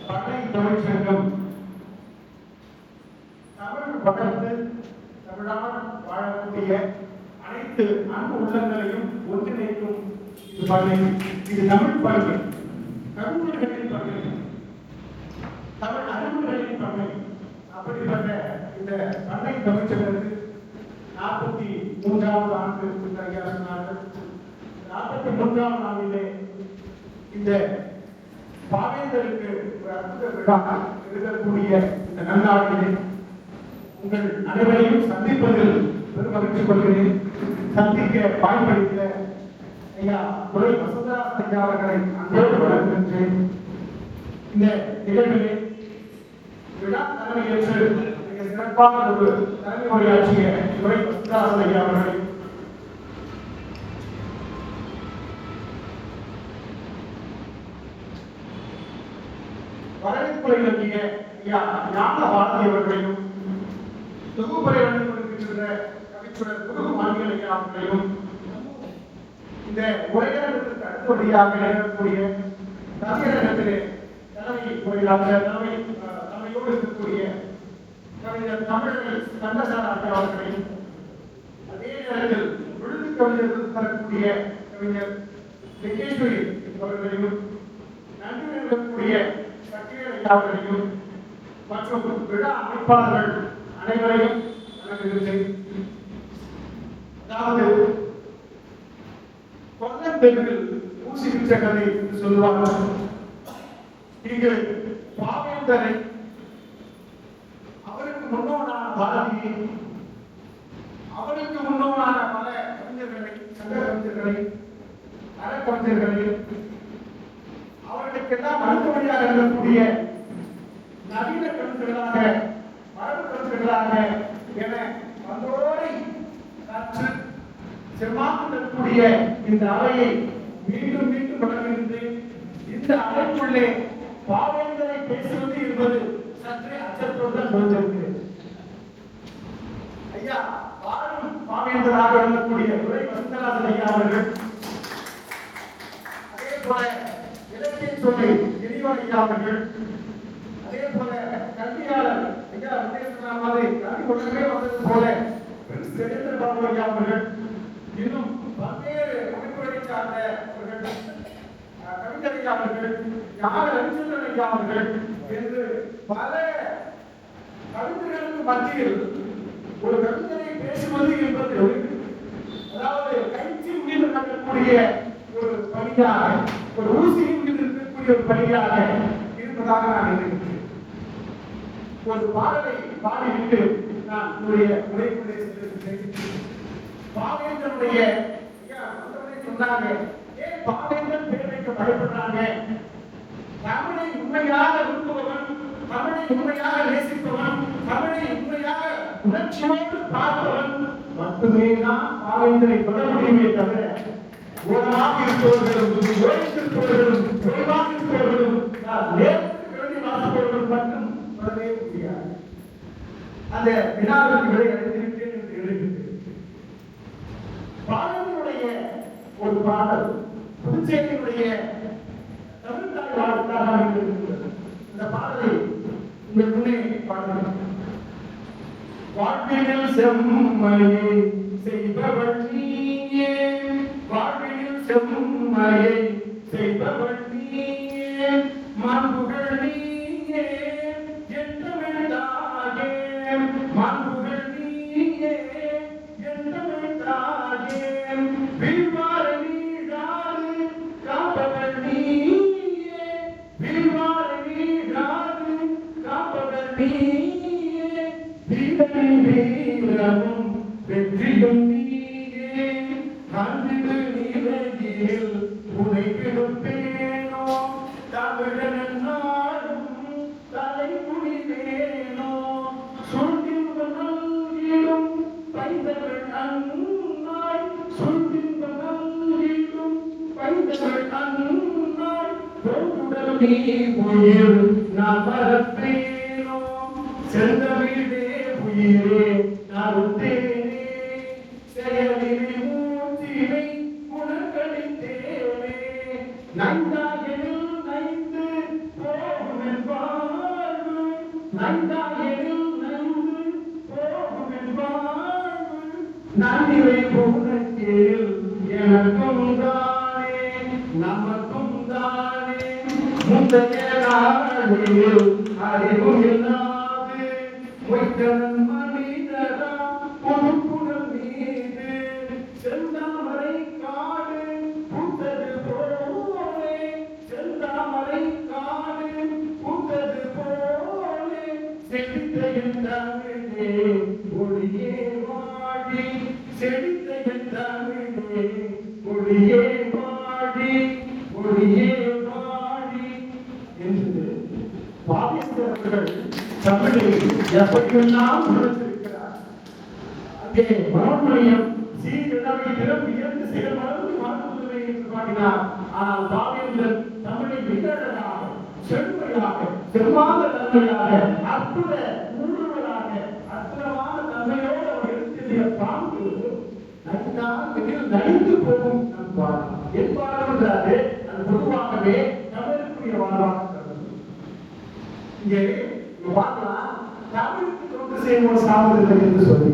படை தமிழ்ச்சங்கம் தமிழ் வளர்த்து தமிழால் வாழக்கூடிய அனைத்து அன்பு உள்ளங்களையும் ஒன்றிணைக்கும் இது பள்ளி. இது தமிழ் பள்ளி, கவிஞர்களின் பள்ளி, தமிழ் அறிவுகளின் பள்ளி. அப்படிப்பட்ட இந்த பள்ளி தமிழ்ச்சங்கத்துக்கு 43வது ஆண்டு ஐயா சொன்னார்கள். 43ஆம் ஆண்டிலே இந்த பாவேந்தருக்கு ஒரு அற்புத விழா இருக்கக்கூடிய இந்த நன்னாளிலே உங்கள் அனைவரையும் சந்திப்பதில் பெருமகிழ்ச்சி கொள்கிறேன். சந்திக்க வாய்ப்பளித்த ஐயா துரை வசந்தராஜன் ஐயா அவர்களை அன்போடு வழங்குகின்றேன். இந்த நிகழ்விலே விழா தலைமையேற்று மிக சிறப்பான ஒரு தலைமை உரையாற்றிய துரை வசந்தராஜன் ஐயா அவர்களை வரவேற்புரை நல்கிய ஞான பாரதி அவர்களையும் தொகுப்புரை வழங்கிக் கொண்டிருக்கின்ற கவிச்சுடர் குரு மாநில ஐயா அவர்களையும் இந்த உரையாடலுக்கு அடுத்தபடியாக நிகழக்கூடிய தமிழகத்திலே தலைமை உரையாளர் தலைமையோடு இருக்கக்கூடிய கவிஞர் தமிழை கந்தசார ஐயா அவர்களையும் அதே நேரத்தில் விழுது கவிஞர்கள் தரக்கூடிய கவிஞர் லிங்கேஸ்வரி அவர்களையும் நன்றி நிறுவக்கூடிய அவர்களையும் மற்றும் விழா அமைப்பாளர்கள் அனைவரையும் வணங்குகின்றேன். அதாவது கொல்லம்பெருவில் ஊசிகின்ற கதை என்று சொல்லுவார்கள். இங்கு பாவேந்தரை அவருக்கு முன்னோனான பாரதியை, அவருக்கு முன்னோனான பல கவிஞர்களை, சங்க கவிஞர்களை, அறக்கவிஞர்களை, அவர்களுக்கெல்லாம் அடுத்தபடியாக இருக்கக்கூடிய நவீன கருத்துகளாக, மரபு கருத்துகளாக என வந்தோரை கற்று செம்மாக்கூடிய இந்த அவையை மீண்டும் மீண்டும் வழங்குகின்றேன். இந்த அவைக்குள்ளே பாவேந்தரை பேசுவது என்பது சற்றே அச்சத்தோடு தான் நுழைந்திருக்கிறேன். ஐயா வாழும் பாவேந்தராக இருக்கக்கூடிய துரை வசந்தராஜன் ஐயா அவர்கள், அதே போல இலக்கிய சொல்லி இனிவன் ஐயா அவர்கள், அதே போல கல்வியாளர் ஐயா மாதிரி கல்வி உலகமே வந்தது போல செகேந்திர பாபு ஐயா அவர்கள், இன்னும் பல்வேறு அமைப்புகளை சார்ந்தவர்கள், கவிஞர் ஐயா அவர்கள், ஞான ரவிச்சந்திரன் ஐயா அவர்கள் என்று பல கவிஞர்களுக்கு மத்தியில் ஒரு கவிஞரை பேசுவது என்பது அதாவது கைச்சின் மீது நடக்கக்கூடிய ஒரு பணியாக, ஒரு ஊசியின் மீது இருக்கக்கூடிய ஒரு பணியாக இருப்பதாக நான் நினைக்கிறேன். ஒரு பாடலை பாடிவிட்டு நான் என்னுடைய உரைக்குள்ளே சென்றிருக்கிறேன். பாவேந்தனுடைய சொன்னாங்க, ஏன் பாவேந்தன் பேர் வைக்க பயப்படுறாங்க? தமிழை உண்மையாக விரும்புபவன், தமிழை உண்மையாக நேசிப்பவன், தமிழை உண்மையாக உணர்ச்சியோடு பார்ப்பவன் மட்டுமே தான் பாவேந்தனை தொட முடியுமே தவிர ஓரமாக இருப்பவர்களும், ஓய்ந்திருப்பவர்களும், குறைவாக இருப்பவர்களும், நேரத்துக்கு எழுதி வாசிப்பவர்களும் மட்டும் தொடரவே முடியாது. அந்த வினாவிற்கு விடை அடைந்திருக்கிறேன் என்று எழுதுகிறேன். பாவேந்தனுடைய ஒரு பாடல் புதுச்சேரியினுடைய தமிழ்தாய் வாழ்த்தாக இருக்கிறது. இந்த பாடலை உங்கள் முன்னே பாடுகிறேன். வாழ்வினில் செம்மையை செய்பவள் நீயே, வாழ்வினில் செம்மையை செய்பவள் நீயே, மாண்புகள் நீயே என்றமிழ்தாயே, மாண்புகள் நீயே என்றமிழ்தாயே, வீழ்வார நீடாது காப்பவள் நீயே, வீழ்வார நீடாது காப்பவள் நீயே, வீரனின் வீரமும் வெற்றியும் நீயே, கண்டிடு நீரையில் உனை விடுப்பேனோ, தமிழன் நாடும் தலை குடிவேனோ, சுழ்கின்ற நல்கிடும் பைந்தமிழ் அன்னாய், சுழ்கின்ற நல்கிடும் பைந்தமிழ் அன்னாய், போகுடல் நீ உயிர் நான் வரப்பேனோ, செந்தமிழே உயிரே நான் உத்தேனே, செயலில் மூச்சினை உணர்களித்தேனே, நைந்தாயனில் நை வாழ்வு நந்தாயனில் நந்து போகும் என் வாழ்வு நன்னிலை பூனக்கேள் எனக்கும் தானே நமக்கும் தானே முந்தைய நாளில் அறிவும் இல்லாது வைத்தனன் மனிதரா பொறுப்புடன் மீது செந்தாமரை காடு பூத்தது போலே செந்தாமரை காடு பூத்தது போலே செழித்த என் தமிழே ஒளியே வாடி செழித்த என் தமிழே ஒளியே வாடி ஒளியே வாடி என்று பாவேந்தர்கள் தமிழில் எப்படியெல்லாம் உணர்ந்திருக்கிறார். அங்கே மனோன்மணியம் சீரிழமை திறம் இரண்டு சில மலர்ந்து மறந்துள்ளவை என்று பாடினார். ஆனால் பாவேந்தர் தமிழை மிக அழகாக செழுமையாக செவ்வாத தன்மையாக அற்புத ஊடுருவலாக அற்புதமான தன்மையோடு அவர் எழுத்திய பாங்கு நடித்து போகும் என்பார்களே அது பொதுவாகவே தமிழுக்குரிய வாழ்வாக இங்கே பார்க்கலாம். தமிழுக்கு தொண்டு செய்வோம் சாப்பிடுவது என்று சொல்லி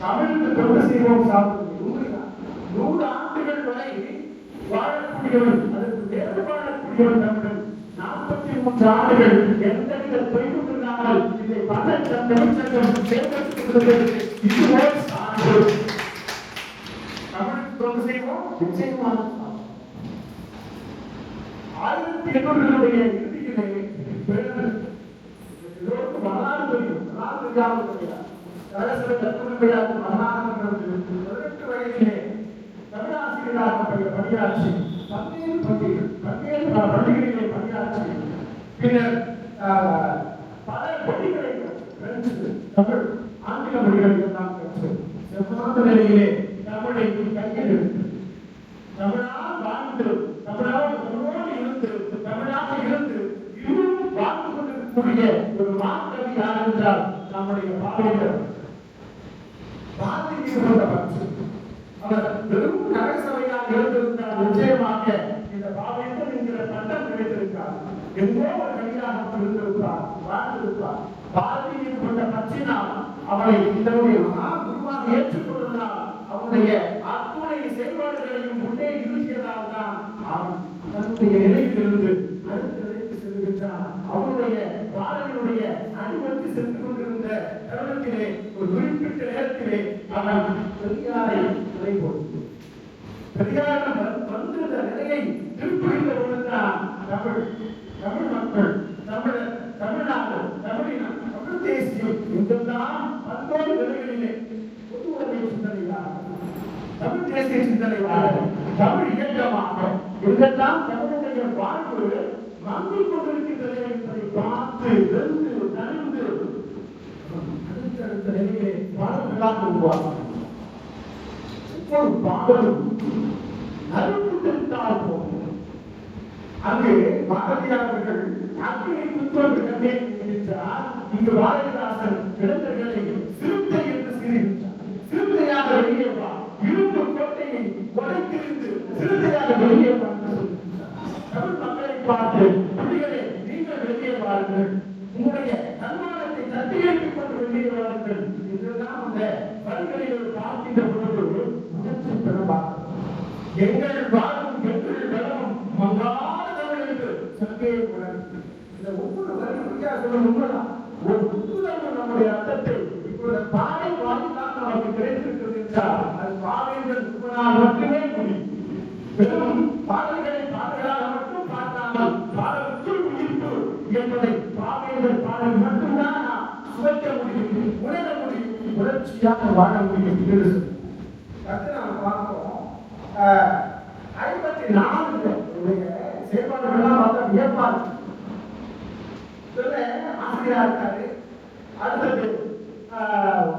தமிழுக்கு தொண்டு செய்வோம் சாப்பிடுவது 100 ஆண்டுகள் வரை வாழக்கூடியவன் அதற்கு வேறு வாழக்கூடியவன் தமிழன் 43 ஆண்டுகள் எந்தவித தொய்வும் இல்லாமல் இதை பல தமிழ்ச்சங்கம் செயல்படுத்துகிறது. இதுவே சான்று. தமிழுக்கு தொண்டு செய்வோம் நிச்சயமாக 1800 இறுதியிலே வரலாறு தமிழாசிரியராக பணியாற்றி பல்வேறு பள்ளிகளிலே பணியாற்றி பின்னர் பல மொழிகளை தமிழ் ஆங்கில மொழிகளை எல்லாம் கற்று செவ்வாத நிலையிலே தமிழை கையில் எடுத்து தமிழால் வாழ்ந்து தமிழோடு இருந்து தமிழாக இருந்து இன்னும் வாழ்ந்து கொண்டிருக்கக்கூடிய ஒரு மாற்றவி யார் என்றால் நம்முடைய பாவேந்தர். அவர் வெறும் நகரசபையாக இருந்திருந்தால் நிச்சயமாக இந்த பாவேந்தர் என்கிற பட்டம் கிடைத்திருக்கார். எங்கோ ஒரு கவியாக இருந்திருப்பார், வாழ்ந்திருப்பார். பாரதியின் கொண்ட பற்றினால் அவரை இதனுடைய குருவாக ஏற்றுக்கொள்வதால் அவருடைய அத்துணை செயல்பாடுகளையும் முன்னே இருக்கியதால் தான் அவன் தன்னுடைய நிலையிலிருந்து அடுத்த நிலைக்கு செல்கின்றான். அவருடைய பாரதியினுடைய அனுமதி சென்று கொண்டிருந்த தருணத்திலே ஒரு குறிப்பிட்ட நேரத்திலே அவன் பெரியாரை துணை கொடுத்து பெரியாரம் வந்திருந்த நிலையை திருப்பிந்த பொழுதுதான் தமிழ் மக்கள் தமிழ்நாடு தமிழினம் தமிழ் தேசியம் என்றெல்லாம் பல்வேறு நிலைகளிலே பொது உடைமை சிந்தனையாக தமிழ் தேசிய சிந்தனையாக தமிழ் இயக்கமாக இதெல்லாம் தமிழுடைய வாழ்வு மங்கிக் கொண்டிருக்கின்றது என்பதை பார்த்து வென்று தனிந்து அடுத்தடுத்த நிலையிலே பாடல்களாக உருவாகும். ஒவ்வொரு பாடலும் நறுப்பு தெரிந்தால் போகும். அங்கு பாரதியார்கள் அக்கினை புத்தகம் என்றார். இங்கு பாரதிதாசன் இளைஞர்களை சிறுத்தை என்று சீறுகின்றார். சிறுத்தையாக வெளியே வா, இரும்பு கோட்டையை உடைத்திருந்து சிறுத்தையாக வெளியே வா என்று சொல்கின்றார். தமிழ் மக்களை பார்த்து புலிகளே நீங்கள் வெளியே வாருங்கள், உங்களுடைய தன்மானத்தை தட்டி எழுப்பிக் கொண்டு வெளியே வாருங்கள் என்றெல்லாம் அந்த வரிகளில் பார்க்கின்ற பொழுது உணர்ச்சி பெறலாம். எங்கள் வாழும் எங்கள் வளமும் மங்காத தமிழ் என்று சங்கே உணர்ந்து இந்த ஒவ்வொரு வரி வித்தியாசமும் உண்மைதான். ஒரு புத்துணர்வு நம்முடைய அர்த்தத்தை இப்பொழுது பாடை வாங்கினால் நமக்கு கிடைத்திருக்கிறது என்றால் அது பாவேந்தர் உண்மையால் மட்டுமே முடியும். வெறும் பாடல்களை பாடலாக மட்டும் பார்க்காமல் பாடலுக்குள் உயிர்ப்பு என்பதை பாவேந்தர் பாடல் மட்டும்தான் நாம் சுவைக்க முடியும், உணர முடியும், உணர்ச்சியாக வாழ முடியும் என்று நாம் பார்க்கிறோம். 54 செயல்பாடுகள்லாம் பார்த்தா வியப்பாரு. ஆசிரியரா இருக்காரு, அடுத்தது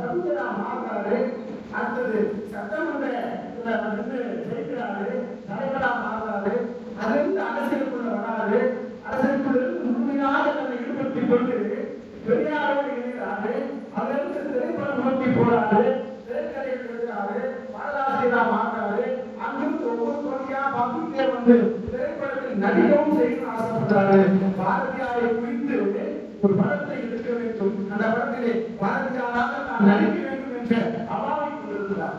கவிஞரா மாறுறாரு, அடுத்தது சட்டமன்ற ஜெயிக்கிறாரு, தலைவரா மாறுறாரு, அதிலிருந்து அரசியலுக்குள்ள வராது, அரசியலுக்குள்ள முழுமையாக தன்னை ஈடுபடுத்திக் கொண்டு பெரியாரோடு இணைகிறாரு, அதிலிருந்து திரைப்படம் நோக்கி போறாரு, திரைக்கதைகள் எழுதுறாரு, பாடலாசிரியரா மாறுறாரு, அங்கிருந்து ஒவ்வொரு தொழிலா பங்குக்கே வந்து திரைப்படத்தில் நடிக்கவும் செய்யணும் ஆசைப்படுறாரு. பாரதியாரை குறித்து ஒரு படத்தை எடுக்க வேண்டும், அந்த படத்திலே பாரதியாராக நான் நடிக்க வேண்டும் என்ற அவாவை கொண்டிருக்கிறார்.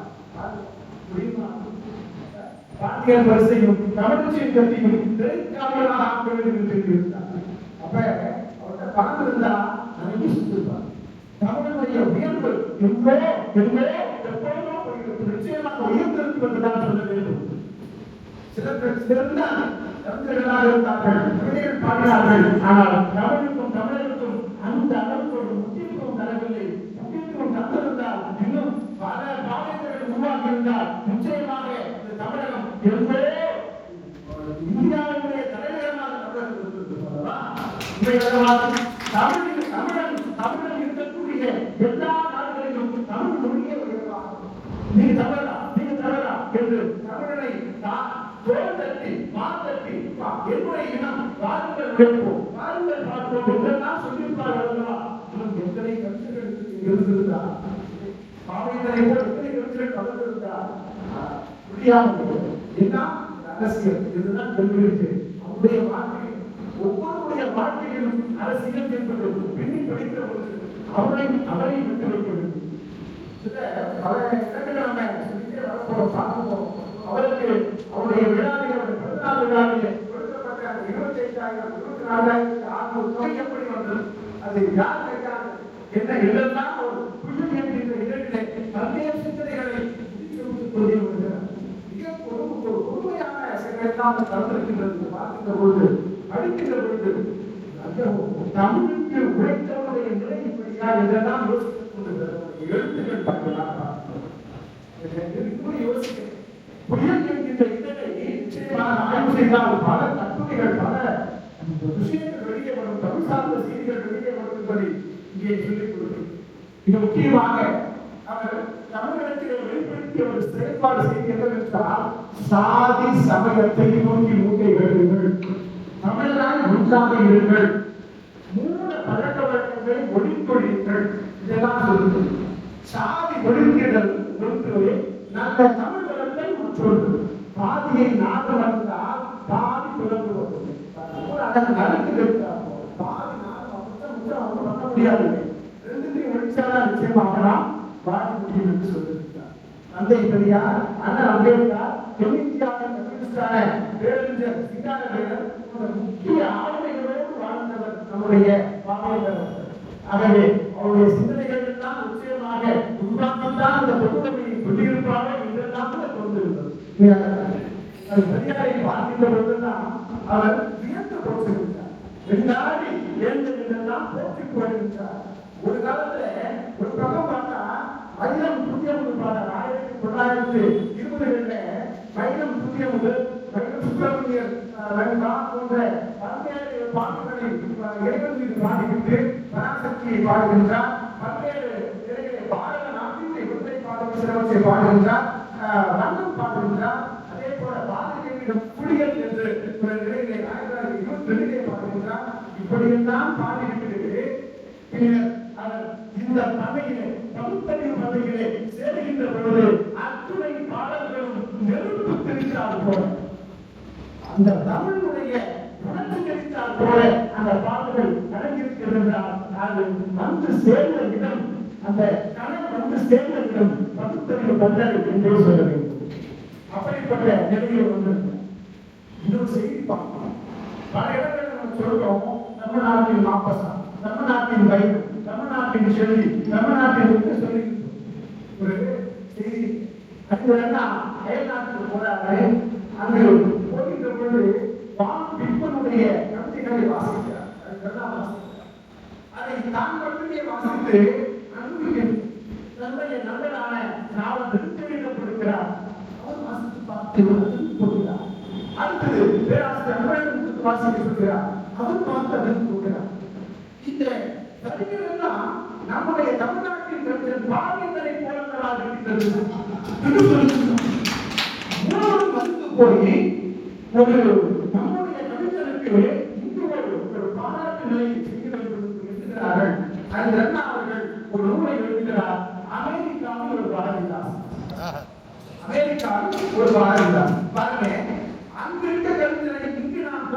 பாரதியார் வரிசையும் தமிழ்ச்சியின் கட்சியும் திரைக்காவலாக ஆக்க வேண்டும் என்று இருக்கிறார். அப்ப அவர்கிட்ட பணம் இருந்தா அன்னைக்கு சுத்திருப்பார். தமிழுடைய உயர்வு எங்கோ எங்கோ எப்போதோ நிச்சயமாக உயர்ந்திருக்கும் என்றுதான் சொல்ல வேண்டும். சிறந்த கவிஞர்களாக இருந்தார்கள், கவிதைகள் பாடினார்கள். ஆனால் தமிழுக்கும் தமிழருக்கும் அந்த அளவுக்கு ஒரு முக்கியத்துவம் தரவில்லை. முக்கியத்துவம் தந்திருந்தால் இன்னும் பல பாடல்கள் உருவாகி இருந்தால் நிச்சயமாக இந்த தமிழகம் எங்கோ இந்தியாவுடைய தலைநகரமாக தமிழன் இருக்கக்கூடிய எல்லா நாடுகளிலும் தமிழ் மொழியே உயர்வாகும். நீங்க தமிழா என்று தமிழனை தோல் தட்டி மாத்தட்டி என்னுடைய இனம் வாருங்கள் கேட்போம், வாருங்கள் பார்ப்போம் என்றெல்லாம் சொல்லியிருப்பார்கள் அல்லவா? எத்தனை கருத்துக்கள் இருந்திருந்தா பாவைகளை போல் எத்தனை கருத்துக்கள் கலந்திருந்தா முடியாமல் என்ன அரசியல் இதுதான் தெரிவித்து அவருடைய வாழ்க்கை ஒவ்வொருடைய வாழ்க்கையிலும் அரசியல் என்பது பின்னி படிக்கிற பொழுது அவரை விட்டு வைக்க வேண்டும். பல இடங்களை நம்ம சொல்லிட்டே வரப்போம் பார்ப்போம். அவருக்கு அவருடைய விழாவிலே பிறந்தநாள் விழாவிலே கொடுக்கப்பட்ட அந்த 25,000 24,600 தொகை எப்படி வந்தது, அது யார் கேட்டாங்க என்ன இதெல்லாம் ஒரு புயல் என்கின்ற இடத்திலே பல்வேறு சிந்தனைகளை கொண்டே வருகிறார். மிக பொறுமையான செயலாம் கலந்திருக்கின்றது. பார்க்கின்ற பொழுது படிக்கின்ற பொழுது தமிழுக்கு உழைத்தவருடைய நிலை இப்படியா இதெல்லாம் யோசித்துக் கொண்டிருக்கிறது. எழுத்துக்கள் பார்க்கலாம் யோசிக்கிறேன். புயல் என்கின்ற இதனை நிச்சயமாக ஆய்வு செய்தால் பல கட்டுரைகள் பல விஷயங்கள் வெளியே வரும், தமிழ் சார்ந்த செய்திகள் வெளியே வரும் என்பதை இங்கே சொல்லிக் கொடுக்கிறேன். மிக முக்கியமாக அவர் தமிழகத்திலே வெளிப்படுத்திய ஒரு செயல்பாடு செய்தி என்னவென்றால் சாதி சமயத்தை நோக்கி மூட்டை வேண்டுங்கள், தமிழரால் ஒன்றாக இருங்கள், மூல பழக்க வழக்கங்களை ஒழித்தொழியுங்கள், இதெல்லாம் சொல்லுங்கள். சாதி ஒழிக்கிறது ஒன்று, நல்ல தமிழ் வளர்த்தை மற்றொன்று. பாதியை நாடு வளர்ந்தால் பாதி பிளந்து வரும். அதன் கருத்து இருக்கிறார். பாதி நாடு அவங்க பண்ண முடியாது. ரெண்டுத்தையும் ஒழிச்சாதான் நிச்சயமாகலாம் வாழ முடியும் என்று சொல்லியிருக்கிறார். தந்தை பெரியார், அண்ணன் அம்பேத்கர், தென்னிந்தியாவின் கம்யூனிஸ்டான பேரறிஞர் சிங்காரவேலர் முக்கிய ஆளுமைகளோடு வாழ்ந்தவர் நம்முடைய பாவேந்தர். ஆகவே அவருடைய சிந்தனைகள் எல்லாம் நிச்சயமாக உருவாக்கத்தான் அந்த பொதுமையை சொல்லியிருப்பாரோ என்றெல்லாம் கொண்டிருந்தது. பெரியாரை பார்க்கின்ற பொழுதுதான் அவர் வியந்து போட்டிருந்தார். வெள்ளாடி ஏந்தெல்லாம் போட்டிக் கொண்டிருந்தார். ஒரு காலத்துல ஒரு பக்கம் பார்த்தா வைரம் புதியமுது பாடல் 1920களில் வைரம் புதியமுது, வைரம் சுப்பிரமணியர் போன்ற பல்வேறு பாடல்களை இறைவன் மீது பாடிவிட்டு பராசக்தியை பாடுகின்றார். பல்வேறு பாடல நாட்டிலே விடுதலை பாடல் சிலவற்றை பாடுகின்றார், வண்ணம் பாடுகின்றார். அதே போல பாடலிடம் புலிகள் என்று ஒரு நிலையிலே 1922 பாடுகின்றார். இப்படியெல்லாம் பாடிவிட்டு பின்னர் அவர் இந்த பதவியிலே பகுத்தறிவு பதவியிலே சேருகின்ற பொழுது அத்துணை பாடல்களும் நெருப்பு தெரிந்தால் போல, அந்த தமிழுடைய உணர்ச்சி தெரிந்தால் போல அந்த பாடல்கள் அடங்கியிருக்கிறார். அது வந்து சேர்ந்த இடம், அந்த கணம் வந்து சேர்ந்த இடம் பகுத்தறிவு பந்தல் என்றே சொல்ல வேண்டும். அப்படிப்பட்ட நிலையில் வந்து இன்னொரு செய்தி பார்க்கலாம். பல இடங்களில் நம்ம சொல்றோம், தமிழ்நாட்டின் மாப்பசா, தமிழ்நாட்டின் பைபிள், தமிழ்நாட்டின் செல்வி, தமிழ்நாட்டின் சொல்லி ஒரு செய்தி. அது அயல்நாட்டுக்கு போறாரு. அங்கு போகின்ற பொழுது பிற்பனுடைய கவிதைகளை வாசிக்கிறார். அதை தான் மட்டுமே வாசித்து தன்னுடைய நண்பரான நாவல் திருத்தெழிடம் கொடுக்கிறார். அவர் வாசித்து பார்த்து போகிறார். அடுத்தது பேராசிரியர் வாசிக்க சொல்கிறார். அவர் பார்த்து அதற்கு போகிறார். இந்த கவிஞர் எல்லாம் நம்முடைய தமிழ்நாட்டின் கவிஞர் பாவேந்தரை போலவராக இருக்கின்றது. போய் ஒரு நம்முடைய கவிஞருக்கு இங்கு ஒரு பாராட்டு நிலையை செய்ய வேண்டும் என்கிறார்கள். அதில் அவர்கள் ஒரு நூலை எழுதுகிறார். அமெரிக்காவில் ஒரு பாரதிதாஸ், அமெரிக்காவில் ஒரு பாரதிதாஸ். பாருங்க, அங்கு இருக்க கவிஞரை இங்கு நாம்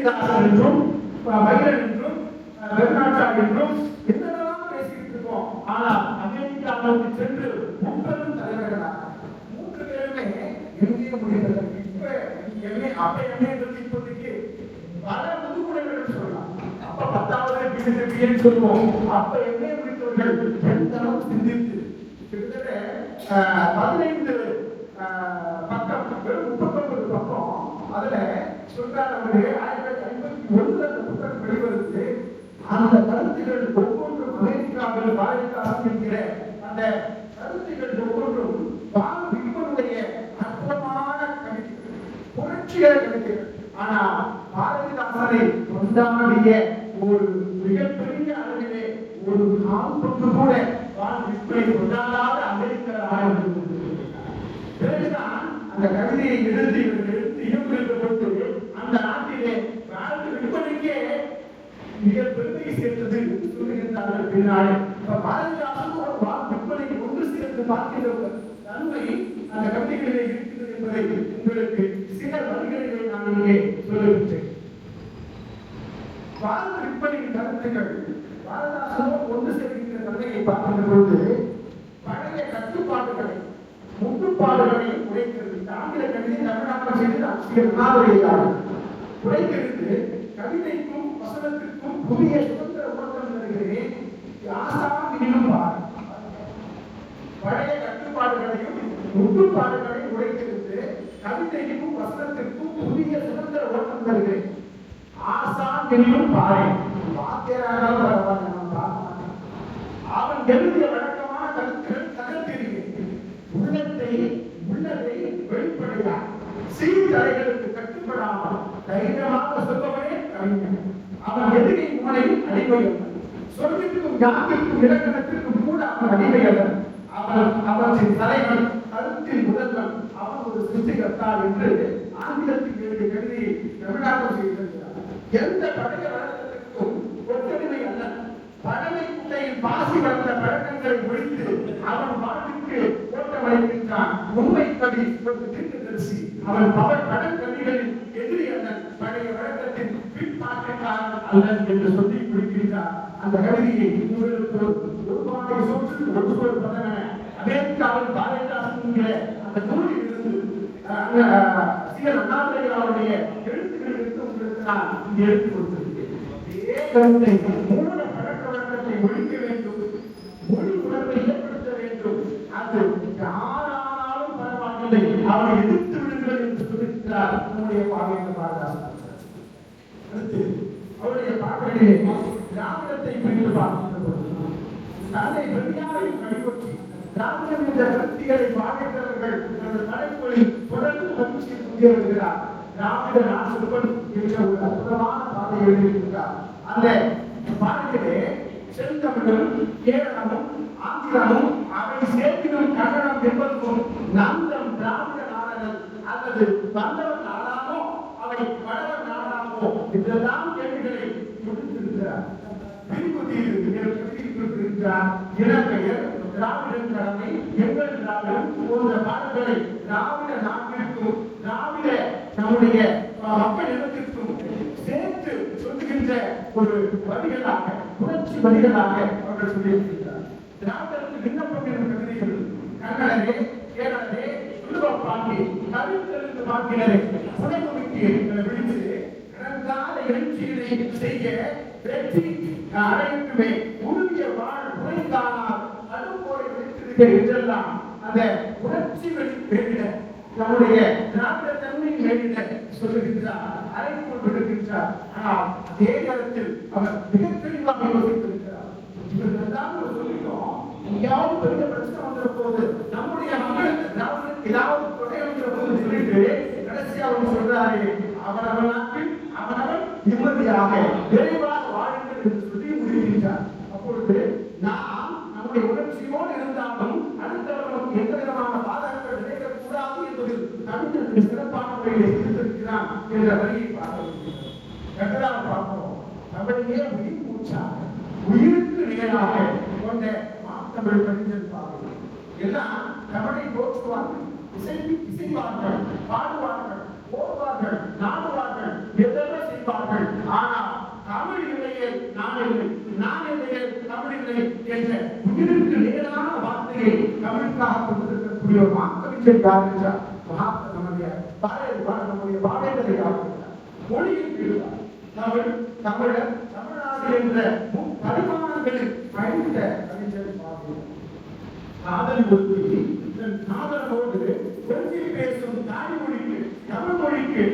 அயோத்திதாசன் என்றும் பைரன் என்றும் பெர்னாட்ஷா என்றும் என்னென்னலாம் பேசிக்கிட்டு இருக்கோம். ஆனால் அமெரிக்காவுக்கு சென்று முப்பெரும் தலைவர்களாக 3 பேருமே எங்கே முடிந்தது. அப்ப என்னன்றது இப்போதைக்கு பல முதுகுடைகள் சொல்லலாம். அப்ப 10வது பிஎன் சொல்லுவோம். அப்ப என்ன முடித்தவர்கள் எந்த அளவு சிந்தித்து கிட்டத்தட்ட 15 பக்கம், வெறும் 39 பக்கம். அதுல சொல்றாரு 1951 அந்த புத்தகம் வெளிவருது. அந்த கருத்துகள் ஒவ்வொன்றும் அமெரிக்காவில் பாரதிதாசன் என்கிற அந்த கருத்துகள் ஒவ்வொன்றும் விற்பனுடைய அற்புதமான கருத்துக்கள், புரட்சிகர கருத்துக்கள். ஆனா பாரதிதாசனை கொண்டாடிய ஒரு மிகப்பெரிய அளவிலே ஒரு நாள் கொண்டு கூட விற்பனை கொண்டாடாத அமெரிக்கராக பிறகுதான் அந்த கவிதையை எழுதி இயம்பிருக்கப்பட்டு அந்த நாட்டிலே விற்பனைக்கே மிக பெருமையை சேர்த்தது சொல்லுகின்றார்கள் பின்னாலே. பாரதிதாசன் விற்பனை ஒன்று சேர்த்து பார்க்கின்ற தன்மை அந்த கவிதைகளிலே இருக்கிறது என்பதை உங்களுக்கு சில வரிகளிலே நான் இங்கே சொல்லுகின்றேன். விற்பனையின் கருத்துக்கள் பாரதிதாசனோடு ஒன்று சேர்க்கின்ற தன்மையை பார்க்கின்ற பொழுது பழைய கட்டுப்பாடுகளை முட்டுப்பாடுகளை உடைக்கிறது. ஆங்கில கவிதை தமிழாக்கம் செய்து உடைக்கிறது. கவிதைக்கும் வசனத்திற்கும் புதிய சுதந்திர ஓட்டம் தருகிறேன். பழைய கட்டுப்பாடுகளையும் முட்டுப்பாடுகளையும் உடைக்கிறது. கவிதைக்கும் வசனத்திற்கும் புதிய சுதந்திர ஓட்டம் தருகிறேன். ஆசான் என்னும் பாறை வாத்தியராக அவன் எழுதிய வழக்கமான கருத்துக்கள் தகர்த்திருக்கிறேன். உள்ளதை வெளிப்படையாக சீர்தடைகளுக்கு கட்டுப்படாமல் தைரியமாக சொல்பவனே கவிஞன். அவன் எதிரை மூளை அடிமையவன். சொல்லிற்கும் யாத்திற்கும் இலக்கணத்திற்கும் கூட அவன் அடிமையவன். அவற்றின் தலைவன், கருத்தின் முதல்வன். அவன் ஒரு சிருஷ்டிகர்த்தா என்று ஆங்கிலத்தில் எழுதிய கவிதையை தமிழாக்கம் செய்திருக்கிறார். எந்த பழைய வழக்கத்திற்கும் ஒற்றடிமை அல்ல. பழமை குட்டையில் பாசி வளர்ந்த பழக்கங்களை ஒழித்து அவன் வாழ்விற்கு ஓட்டம் அளிக்கின்றான். உண்மை கவி தீர்க்கதரிசி. அவன் கடன் கவிகளின் எதிரி அல்ல. பழைய வழக்கத்தின் பின்பாட்டுக்காரன் அல்ல என்று சொல்லி குறிப்பிட்டார். அந்த கவிதையை உங்களுக்கு ஒரு பாடை சோற்று ஒரு சொல் பதன அமெரிக்காவில் பாரதிதாசன் என்கிற அந்த நூலில் இருந்து அவருடைய எழுத்துக்களில் இருந்து உங்களுக்கு நான் இங்கே எடுத்துக் கொடுத்திருக்கிறேன். மூல பழக்க வழக்கத்தை ஒழிக்க வேண்டும், மொழி உணர்வை ஏற்படுத்த வேண்டும். அது யாரானாலும் பரவாயில்லை, அவரை எதிர்த்து விடுங்கள் என்று சொல்லியிருக்கிறார் நம்முடைய பாவேந்தர் பாரதிதாசன். அடுத்து அவருடைய பாடலிலே திராவிடத்தை பிரித்து பார்க்கின்ற பொழுது தன்னை பெரியாரை வழிபற்றி திராவிடம் என்ற கருத்திகளை பாவேந்தர்கள் தனது தலைப்புகளில் தொடர்ந்து மகிழ்ச்சி கொண்டே வருகிறார். திராவிட நாசுபன் என்ற ஒரு அற்புதமான பாதையை எழுதியிருக்கிறார். அந்த பாடலிலே செந்தமிழும் கேரளமும் ஆந்திரமும் அவை சேர்த்திடும் கன்னடம் என்பதும் நந்தம் திராவிட நாடகம் அல்லது வந்தவன் நாடாமோ அவை வடவன் நாடாமோ இதெல்லாம் கேள்விகளை கொடுத்திருக்கிறார். இனப்பெயர் திராவிடன் கடமை எங்கள் திராவிடம் போன்ற பாடல்களை திராவிட நாட்டிற்கும் திராவிட நம்முடைய மக்கள் இனத்திற்கும் சேர்த்து சொல்லுகின்ற ஒரு வரிகளாக புரட்சி வரிகளாக அவர்கள் சொல்லியிருக்கிறார். திராவிடத்துக்கு விண்ணப்பம் என்ற கவிதைகள் கன்னடரே கேரளரே பாண்டி கவிழ்த்தெழுந்து பார்க்கிறே புனைமுடிக்கு விழித்து கடற்கால எழுச்சியினை செய்ய வெற்றி அடையட்டுமே உருவிய வாழ் புனைந்தானால் அதுபோல விழித்திருக்க என்றெல்லாம் அந்த புரட்சி வெளியிட நம்முடைய திராவிட தன்மை மேலிட சொல்லுகின்றார், அழைப்பு விடுகின்றார். ஆனால் அதே நேரத்தில் அவர் மிக தெளிவாக யோசித்திருக்கிறார். இவர்களெல்லாம் சொல்லிட்டோம், எங்கேயாவது பெரிய பிரச்சனை வந்துற போது நம்முடைய மக்களுக்கு திராவிடத்துக்கு ஏதாவது கொடை வந்துற போது சொல்லிட்டு கடைசியா அவர் சொல்றாரு, அவனவன் நாட்டில் அவனவன் நிம்மதியாக விரைவாக வாழுங்கள் என்று சொல்லி முடிகின்றார். அப்பொழுது நாம் நம்முடைய உணர்ச்சியோடு இருந்தாலும் அடுத்தவர்களுக்கு எந்த விதமான பாதகங்கள் நினைக்கக்கூடாது என்பதில் கவிஞர்கள் சிறப்பான முறையில் இருந்திருக்கிறான் என்ற வழியை பார்க்க கட்டதாக பார்க்கிறோம். தமிழையே உயிர் மூச்சாக உயிருக்கு நிகழாக கொண்ட மாத்தமிழ் கவிஞர் பார்க்கிறோம். எல்லாம் தமிழை போற்றுவார்கள், இசைவார்கள், பாடுவார்கள், போவார்கள், நாடுவார்கள், எதெல்லாம் என்பார்கள். ஆனால் தமிழ் இல்லையே நான் இல்லை, நான் இல்லையே தமிழ் இல்லை என்ற உயிருக்கு நேரான வார்த்தையை தமிழுக்காக கொண்டிருக்கக்கூடிய ஒரு மாக்கவிஞர் யார் என்றார் நம்முடைய பாவேந்தரை மொழியில் தமிழ் தமிழர் தமிழ்நாடு என்ற பரிமாணங்களில் பயந்த கவிஞர் பாவேந்தர். காதல் ஒருத்தி தன் காதலோடு கொஞ்சி பேசும் தாய்மொழிக்கு தமிழ் மொழிக்கு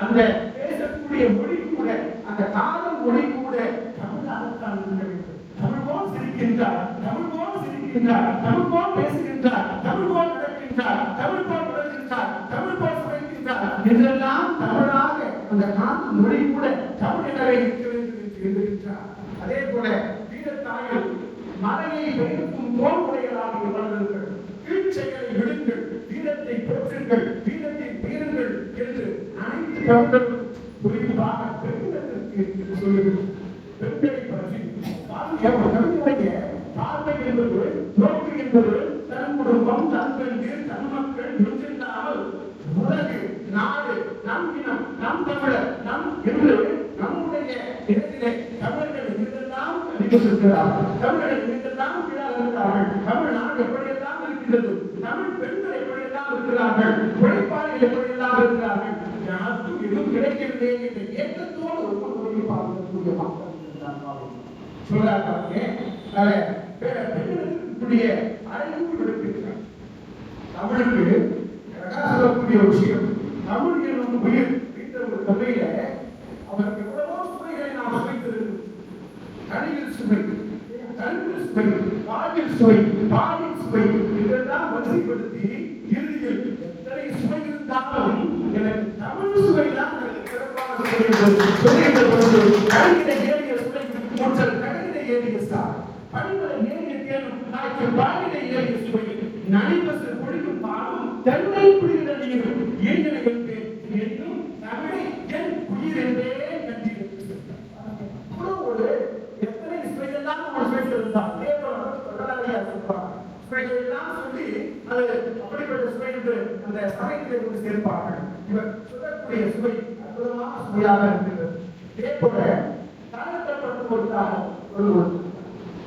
அந்த பேசக்கூடிய மொழி கூட அந்த காதல் மொழி கூட தமிழாகத்தான் இருக்க வேண்டும். தமிழ் போல் சிரிக்கின்றார், தமிழ் போல் சிரிக்கின்றார், தமிழ் போல் பேசுகின்றார், தமிழ் போல் நடக்கின்றார், தமிழ் போல் உணர்கின்றார், தமிழ் போல் சுவைக்கின்றார் என்றெல்லாம் தமிழாக அந்த காதல் மொழி கூட தமிழ் எனவே இருக்க வேண்டும் என்று எழுதுகின்றார். அதே போல வீரத்தாயில் மலையை பெருக்கும் போல் உடையலாக வளருங்கள், கீழ்ச்செயலை விடுங்கள், வீரத்தை போற்றுங்கள், வீரத்தை வீரங்கள் என்று அனைத்து தமிழர்களும் குறிப்பாக பெண்களுக்கு சொல்லுங்கள். பெண்களை பற்றி கவிஞருடைய பார்வை என்பது நோக்கு என்பது தன் குடும்பம், தன் பெண்கள், தன் மக்கள் என்றில்லாமல் உலகு, நாடு, நம் இனம், நம் தமிழர், நம் என்று நம்முடைய இடத்திலே தமிழர்கள் இதெல்லாம் அளிக்கப்பட்டிருக்கிறார்கள். தமிழர்கள் இதெல்லாம் இருக்கிறார்கள். தமிழ்நாடு எப்படியெல்லாம் இருக்கிறது, தமிழ் பெண்கள் எப்படியெல்லாம் இருக்கிறார்கள், உழைப்பாளிகள் எப்படியெல்லாம் இருக்கிறார்கள், யாருக்கும் எதுவும் கிடைக்கவில்லை என்ற ஏக்கத்தோடு ஒவ்வொரு பார்க்கக்கூடிய மக்கள் சொல்றாங்க. பெண்களுக்குரிய அறிவு விடுக்கிறார். தமிழுக்கு சொல்லக்கூடிய விஷயம், தமிழ் என்னும் உயிர் என்ற ஒரு தொகையில அவருக்கு எவ்வளவோ சுவைகளை நாம் சுவைத்திருக்கிறோம். கனியில் சுவை, கல்வியில் சுவை, வாழ்வில் சுவை, பாலில் சுவை இதெல்லாம் வரிசைப்படுத்தி இறுதியில் எத்தனை சுவை இருந்தாலும் எனக்கு தமிழ் சுவை தான் சிறப்பான சுவை என்று கல்வியை ஏறிய சுவை மூச்சல் கல்வியை ஏறிய சார் பணிகளை ஏறிய தேடும் நாய்க்கு பாலினை ஏறிய சுவை நடைபெற்று குடிக்கும் பாலும் தென்னை குடிகிற நீர் ஏறின என்று என்றும் தமிழை என் உயிர் என்றே ஒரு எத்தனை சுவையெல்லாம் நம்ம சுவைத்திருந்தால் சுவைகளெல்லாம் சொல்லி அது அப்படிப்பட்ட சுவை என்று அந்த சமயத்திலே கொண்டு சேர்ப்பார்கள். இவர் சொல்லக்கூடிய சுவை அற்புதமான சுவையாக இருக்கிறது. இதே போல தாழ்த்தப்பட்டவர்களுக்காக ஒரு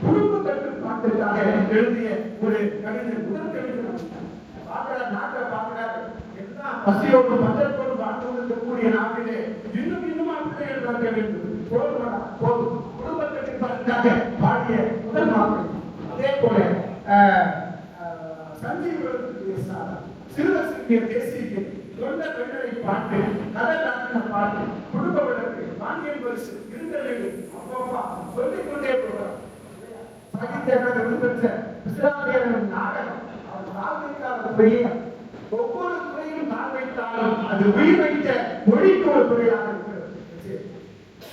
குடும்ப கட்டுப்பாட்டிற்காக எழுதிய ஒரு கவிஞர், முதல் கவிஞர் பார்க்கிறார், நாட்டை பார்க்கிறார், எல்லாம் பசியோடு பஞ்சத்தோடு வாழ்ந்து இருக்கக்கூடிய நாட்டிலே இன்னும் இன்னும் பிள்ளைகள் பார்க்க வேண்டும், போதும் குடும்ப கட்டுப்பாட்டிற்காக பாடிய முதல் மாப்பிள்ளை. அதே போல சிறுவர் சிறிய தேசிய தொண்ட பெண்ணரை பாட்டு, கதை நாட்டின பாட்டு, குடும்ப விளக்கு, வாங்கியல் பரிசு, இருந்தவர்கள் அப்பா சொல்லிக் கொண்டே போகிறார். சாகித்ய பெற்ற விஸ்வநாதன் நாடகம் அவர் கால் வைக்காத பெயர் ஒவ்வொரு துறையிலும் கால் வைத்தாலும் அது உயிர் வைத்த மொழிக்கு ஒரு துறையாக இருக்கிறது.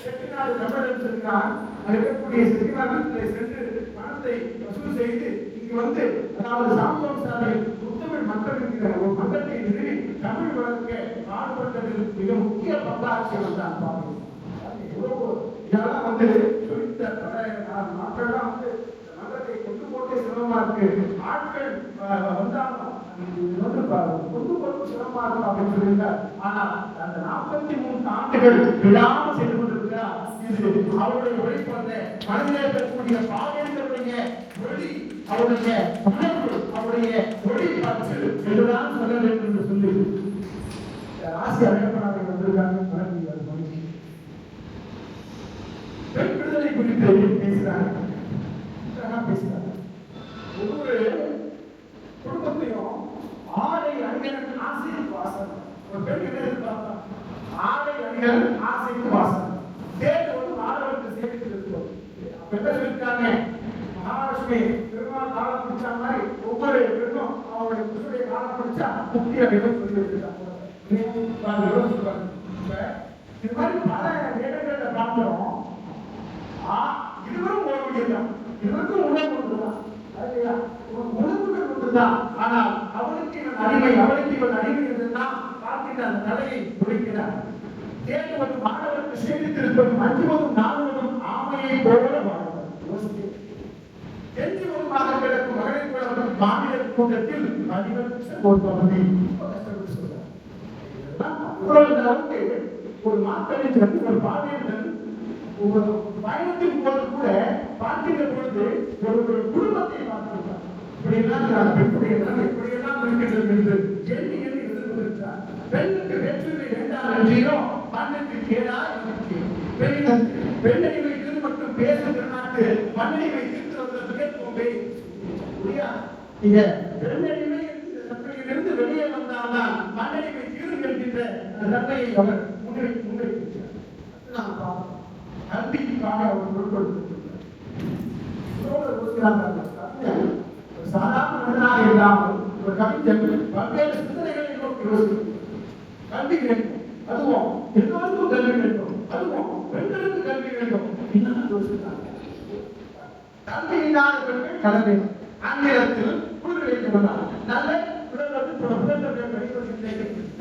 செட்டிநாடு தமிழன் சென்றால் இருக்கக்கூடிய செட்டிநாடுகளை சென்று பணத்தை வசூல் செய்து இங்கு வந்து அதாவது சாந்தோம் முத்தமிழ் மக்கள் என்கிற ஒரு மன்றத்தை நிறுவி தமிழ் வளர்க்க பாடுபட்டதில் மிக முக்கிய பங்காற்றியவர் தான் பாருங்கள். இதெல்லாம் வந்து குறித்த பல நாட்கள்லாம் வந்து மன்றத்தை கொண்டு போட்டு சிரமமா இருக்கு, ஆட்கள் வந்தாலும் கொண்டு போட்டு சிரமமா இருக்கும் அப்படின்னு சொல்லியிருந்தார். ஆனால் அந்த 43 ஆண்டுகள் விடாமல் செய்து கொண்டிருக்கிறார். இது அவருடைய உழைப்பல்ல, மனதிலே இருக்கக்கூடிய பாவேந்தருடைய ஒளி, அவருடைய உணர்வு, அவருடைய ஒளி பற்று என்றுதான் சொல்ல வேண்டும் என்று சொல்லி ஆசிய அமைப்பாளர்கள் வந்திருக்காங்க. பெண் விடுதலை குறித்து பேசுறாங்க. ஒவ்வொரு குடும்பத்தையும் ஆடை அணிகலன் ஆசைக்கு வாசம். ஒரு பெண் என்ன எதிர்பார்த்தா ஆடை அணிகலன் ஆசைக்கு வாசம். சேர்த்து வந்து ஆடவருக்கு சேர்த்து இருக்கோம். அப்ப என்ன சொல்லிருக்காங்க, மகாலட்சுமி பெருமாள் காலம் பிடிச்ச மாதிரி ஒவ்வொரு பெண்ணும் அவங்களுடைய புருஷனுடைய காலம் பிடிச்சா முக்தி அப்படின்னு சொல்லி வச்சிருக்காங்க. இது மாதிரி பல இடங்கள்ல பார்க்கிறோம். இருவரும் ஓய்வுதான், இருவருக்கும் உணவு ஒன்றுதான், உணவுகள் ஒன்றுதான். ஆனால் அவளுக்கு இவன் அடிமை, அவளுக்கு இவன் அடிமை என்றுதான் பார்க்கின்ற அந்த தலையை முடிக்கிறார். தேடுவதும் மாணவருக்கு சேமித்திருப்பதும் அஞ்சுவதும் நாடுவதும் ஆமையை போல வாழ்வது. எஞ்சுவதுமாக கிடக்கும் மகளிர் குழந்தை மாநில கூட்டத்தில் அதிபட்ச ஒரு பகுதி. ஒரு மாத்தறிஞன் ஒரு பாவேந்தன் ஒரு பயணத்தின் போது கூட பார்க்கின்ற பொழுது ஒரு குடும்பத்தை பார்த்திருக்கிறார். இப்படியெல்லாம் எப்படியெல்லாம் இருக்கின்றது என்று எண்ணி எண்ணி எதிர்கொண்டிருக்கிறார். பெண்ணுக்கு வேற்றுமை வேண்டாம் என்றோ மண்ணுக்கு கேடா பெண்ணடிமை இது மட்டும் பேசும் திருநாட்டு மண்ணடிமை தீர்த்து வந்ததற்கு போம்பே நீங்க பெண்ணடிமை இருந்து வெளியே வந்தால்தான் மண்ணடிமை தீரும் என்கின்ற தன்மையை அவர் முன்வைக்கிறார். கல்விக்காக அவர் பொருட்படுத்திருக்கிறார். சாதாரண மனிதனாக இல்லாமல் ஒரு கவிஞர் பல்வேறு சிந்தனைகளை நோக்கி யோசிக்கிறார். கல்வி வேண்டும், அதுவும் எல்லோருக்கும் கல்வி வேண்டும், அதுவும் பெண்களுக்கு கல்வி வேண்டும். என்னென்ன யோசிக்கிறாங்க? கல்வி இல்லாத பெண்கள் கல்வி ஆங்கிலத்தில் புரிந்து வைத்துக் கொண்டார். நல்ல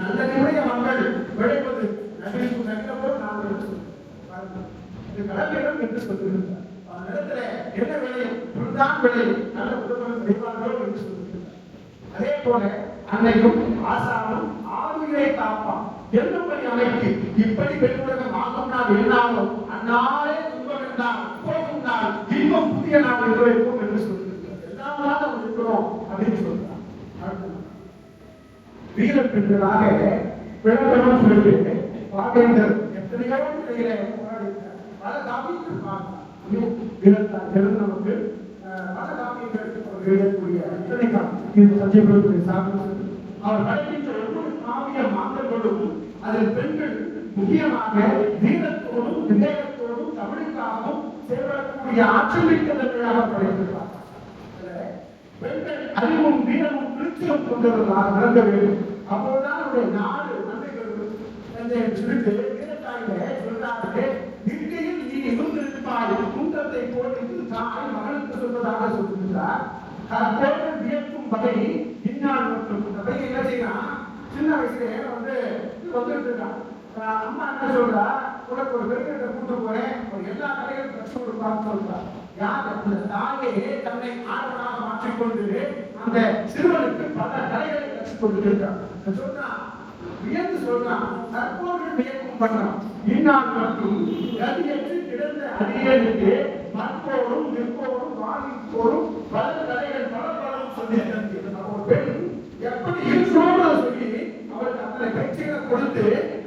நல்ல நிறைய மக்கள் விளைவது நகரப்போல் நாம் இது கடலிடம் என்று சொல்லுகிறார். இடத்துல என்ன விளையும் புல்தான் விளையும் நல்ல குடும்பம் செய்வார்களோ என்று சொல்லுகிறார். அதே போல அன்னைக்கும் ஆசானும் ஆளுகளை காப்பான் என்னும்படி அமைத்து இப்படி பெண்ணுலகம் ஆகும் நாள் என்னாலும் அந்நாளே துன்பம் என்றால் போகும் நாள் இன்பம் புதிய நாள் என்று வைப்போம் என்று சொல்லுகிறார். எல்லாம் நாம் இருக்கிறோம் அப்படின்னு சொல்றார். வீரர் பெண்களாக விளம்பரம் சொல்லிட்டு பாவேந்தர் எத்தனையோ நிலையில போராடினார். பல காவியங்கள் நமக்கு பல காவியங்கள் எழுதக்கூடிய இத்தனை காவியம் சஞ்சயபுரத்துடைய சாதனை அவர் படைக்கின்ற ஒவ்வொரு காவிய மாந்தர்களும் அதில் பெண்கள் முக்கியமாக வீரத்தோடும் விவேகத்தோடும் தமிழுக்காகவும் செயல்படக்கூடிய ஆற்றல் மிக்க தன்மையாக படைத்திருக்கிறார். பெண்கள் அறிவும் வீரமும் திருச்சியும் கொண்டவர்களாக விளங்க வேண்டும். அப்போதுதான் அவருடைய நாடு நன்மை பெறும் சொல்லிட்டு வீரத்தாயில சொல்றாரு. இருக்கையில் நீ இருந்திருப்பாய் குன்றத்தை போட்டு தாய் மகனுக்கு சொல்வதாக சொல்லுகிறார். தற்போது வியக்கும் வகை இந்நாள் மற்றும் பையன் என்ன செய்யறான்? சின்ன வயசுல வந்துட்டு இருக்கான். அம்மா என்ன சொல்றா? உனக்கு ஒரு பெருகிட்ட கூட்டு போறேன், எல்லா கடைகளும் கட்சி கொடுப்பான்னு சொல்றா. யார் அந்த தாயே தன்னை ஆர்வனாக மாற்றிக்கொண்டு அந்த சிறுவனுக்கு பல கலைகளை கற்றுக் கொண்டிருக்கிறார். சொல்றான், வியந்து சொல்றான், தற்போது வியக்கும் பண்றான். இந்நாள் மற்றும் கதியற்று கிடந்த அடியனுக்கு மற்போரும் நிற்போரும் வாங்கிப்போரும் பல கலைகள் பல பலம் சொல்லியிருக்கிறது. ஒரு பெண் எப்படி இருக்கிறோம் சொல்லி அவருக்கு அந்த பயிற்சிகளை கொடுத்து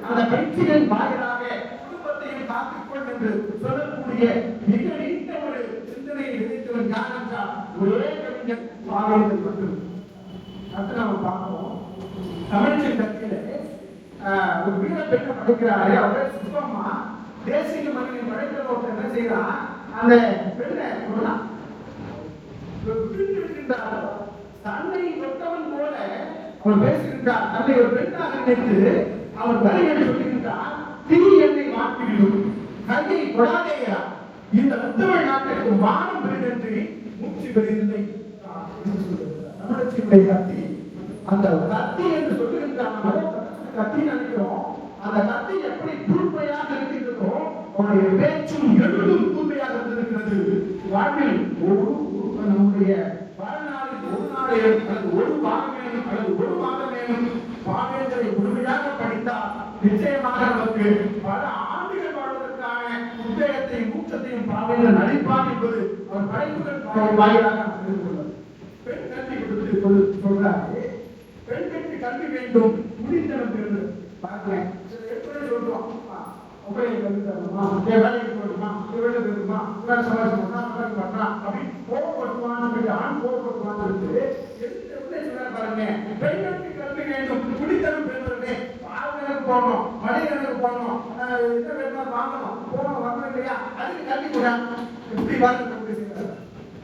அந்த பயிற்சிகள் வாயிலாக குடும்பத்தையும் காத்துக்கொள் என்று சொல்லக்கூடிய மிக நீண்ட ஒரு சிந்தனையை விதைத்தவன் யார் என்றால் ஒரே கவிஞர் பாவேந்தர் மட்டும். அடுத்து நாம பார்ப்போம். தமிழ்ச்சி கட்சியில ஒரு வீர பெண்ணை படைக்கிறாரு. அவரே சுத்தமா தேசிய மண்ணின் படைக்கிற ஒருத்தர் என்ன செய்யறான்? அந்த பெண்ணை தன்னை தொட்டவன் போல அவர் பேசுகின்றார். தன்னை ஒரு பெண்ணாக நினைத்து அவர் வரிகள் சொல்லுகின்றார். தீ என்னை மாற்றிவிடும், கையை கொடாதேயா, இந்த தமிழ் நாட்டிற்கு வானம் பெரிதென்று மூச்சு பெரிதில்லை. தமிழச்சியுடைய கத்தி, அந்த கத்தி என்று சொல்லுகின்றார். கத்தி நினைக்கிறோம். அந்த கத்தி எப்படி தூய்மையாக இருக்கின்றதோ அவனுடைய பேச்சும் எழுதும் தூய்மையாக இருந்திருக்கிறது. வாழ்வில் நம்முடைய வாழ்நாளில் ஒரு நாள் அல்லது ஒரு வாரமேனும் அல்லது ஒரு மாதமேனும் பாவேந்தரை முழுமையாக படித்தால் நிச்சயமாக நமக்கு பல ஆண்டுகள் வாழ்வதற்கான உத்வேகத்தையும் ஊக்கத்தையும் பாவேந்தர் அளிப்பார் என்பது அவர் படைப்புகள் வாயிலாக அறிந்து கொள்வார். பெண் கல்வி கொடுத்து சொல்றாரு. பெண்களுக்கு கல்வி வேண்டும், முடிந்தனம் பெறுவது. பார்க்கிறேன் எப்படி சொல்றோம், வேலைக்கு போடுமா, வேலைக்கு இருக்குமா, சவாசம் பண்ணா அப்படின்னு கோபப்படுவான்னு ஆண் கோபப்படுவான்னு பாருங்க. பெண்களுக்கு கல்வி வேண்டும், குடித்தனம் பெறுவது. பாவங்களுக்கு போகணும், மனிதனுக்கு போகணும், என்ன வேணுமா வாங்கணும், போகணும், வரணும் இல்லையா? அதுக்கு கல்வி கூட எப்படி வாங்க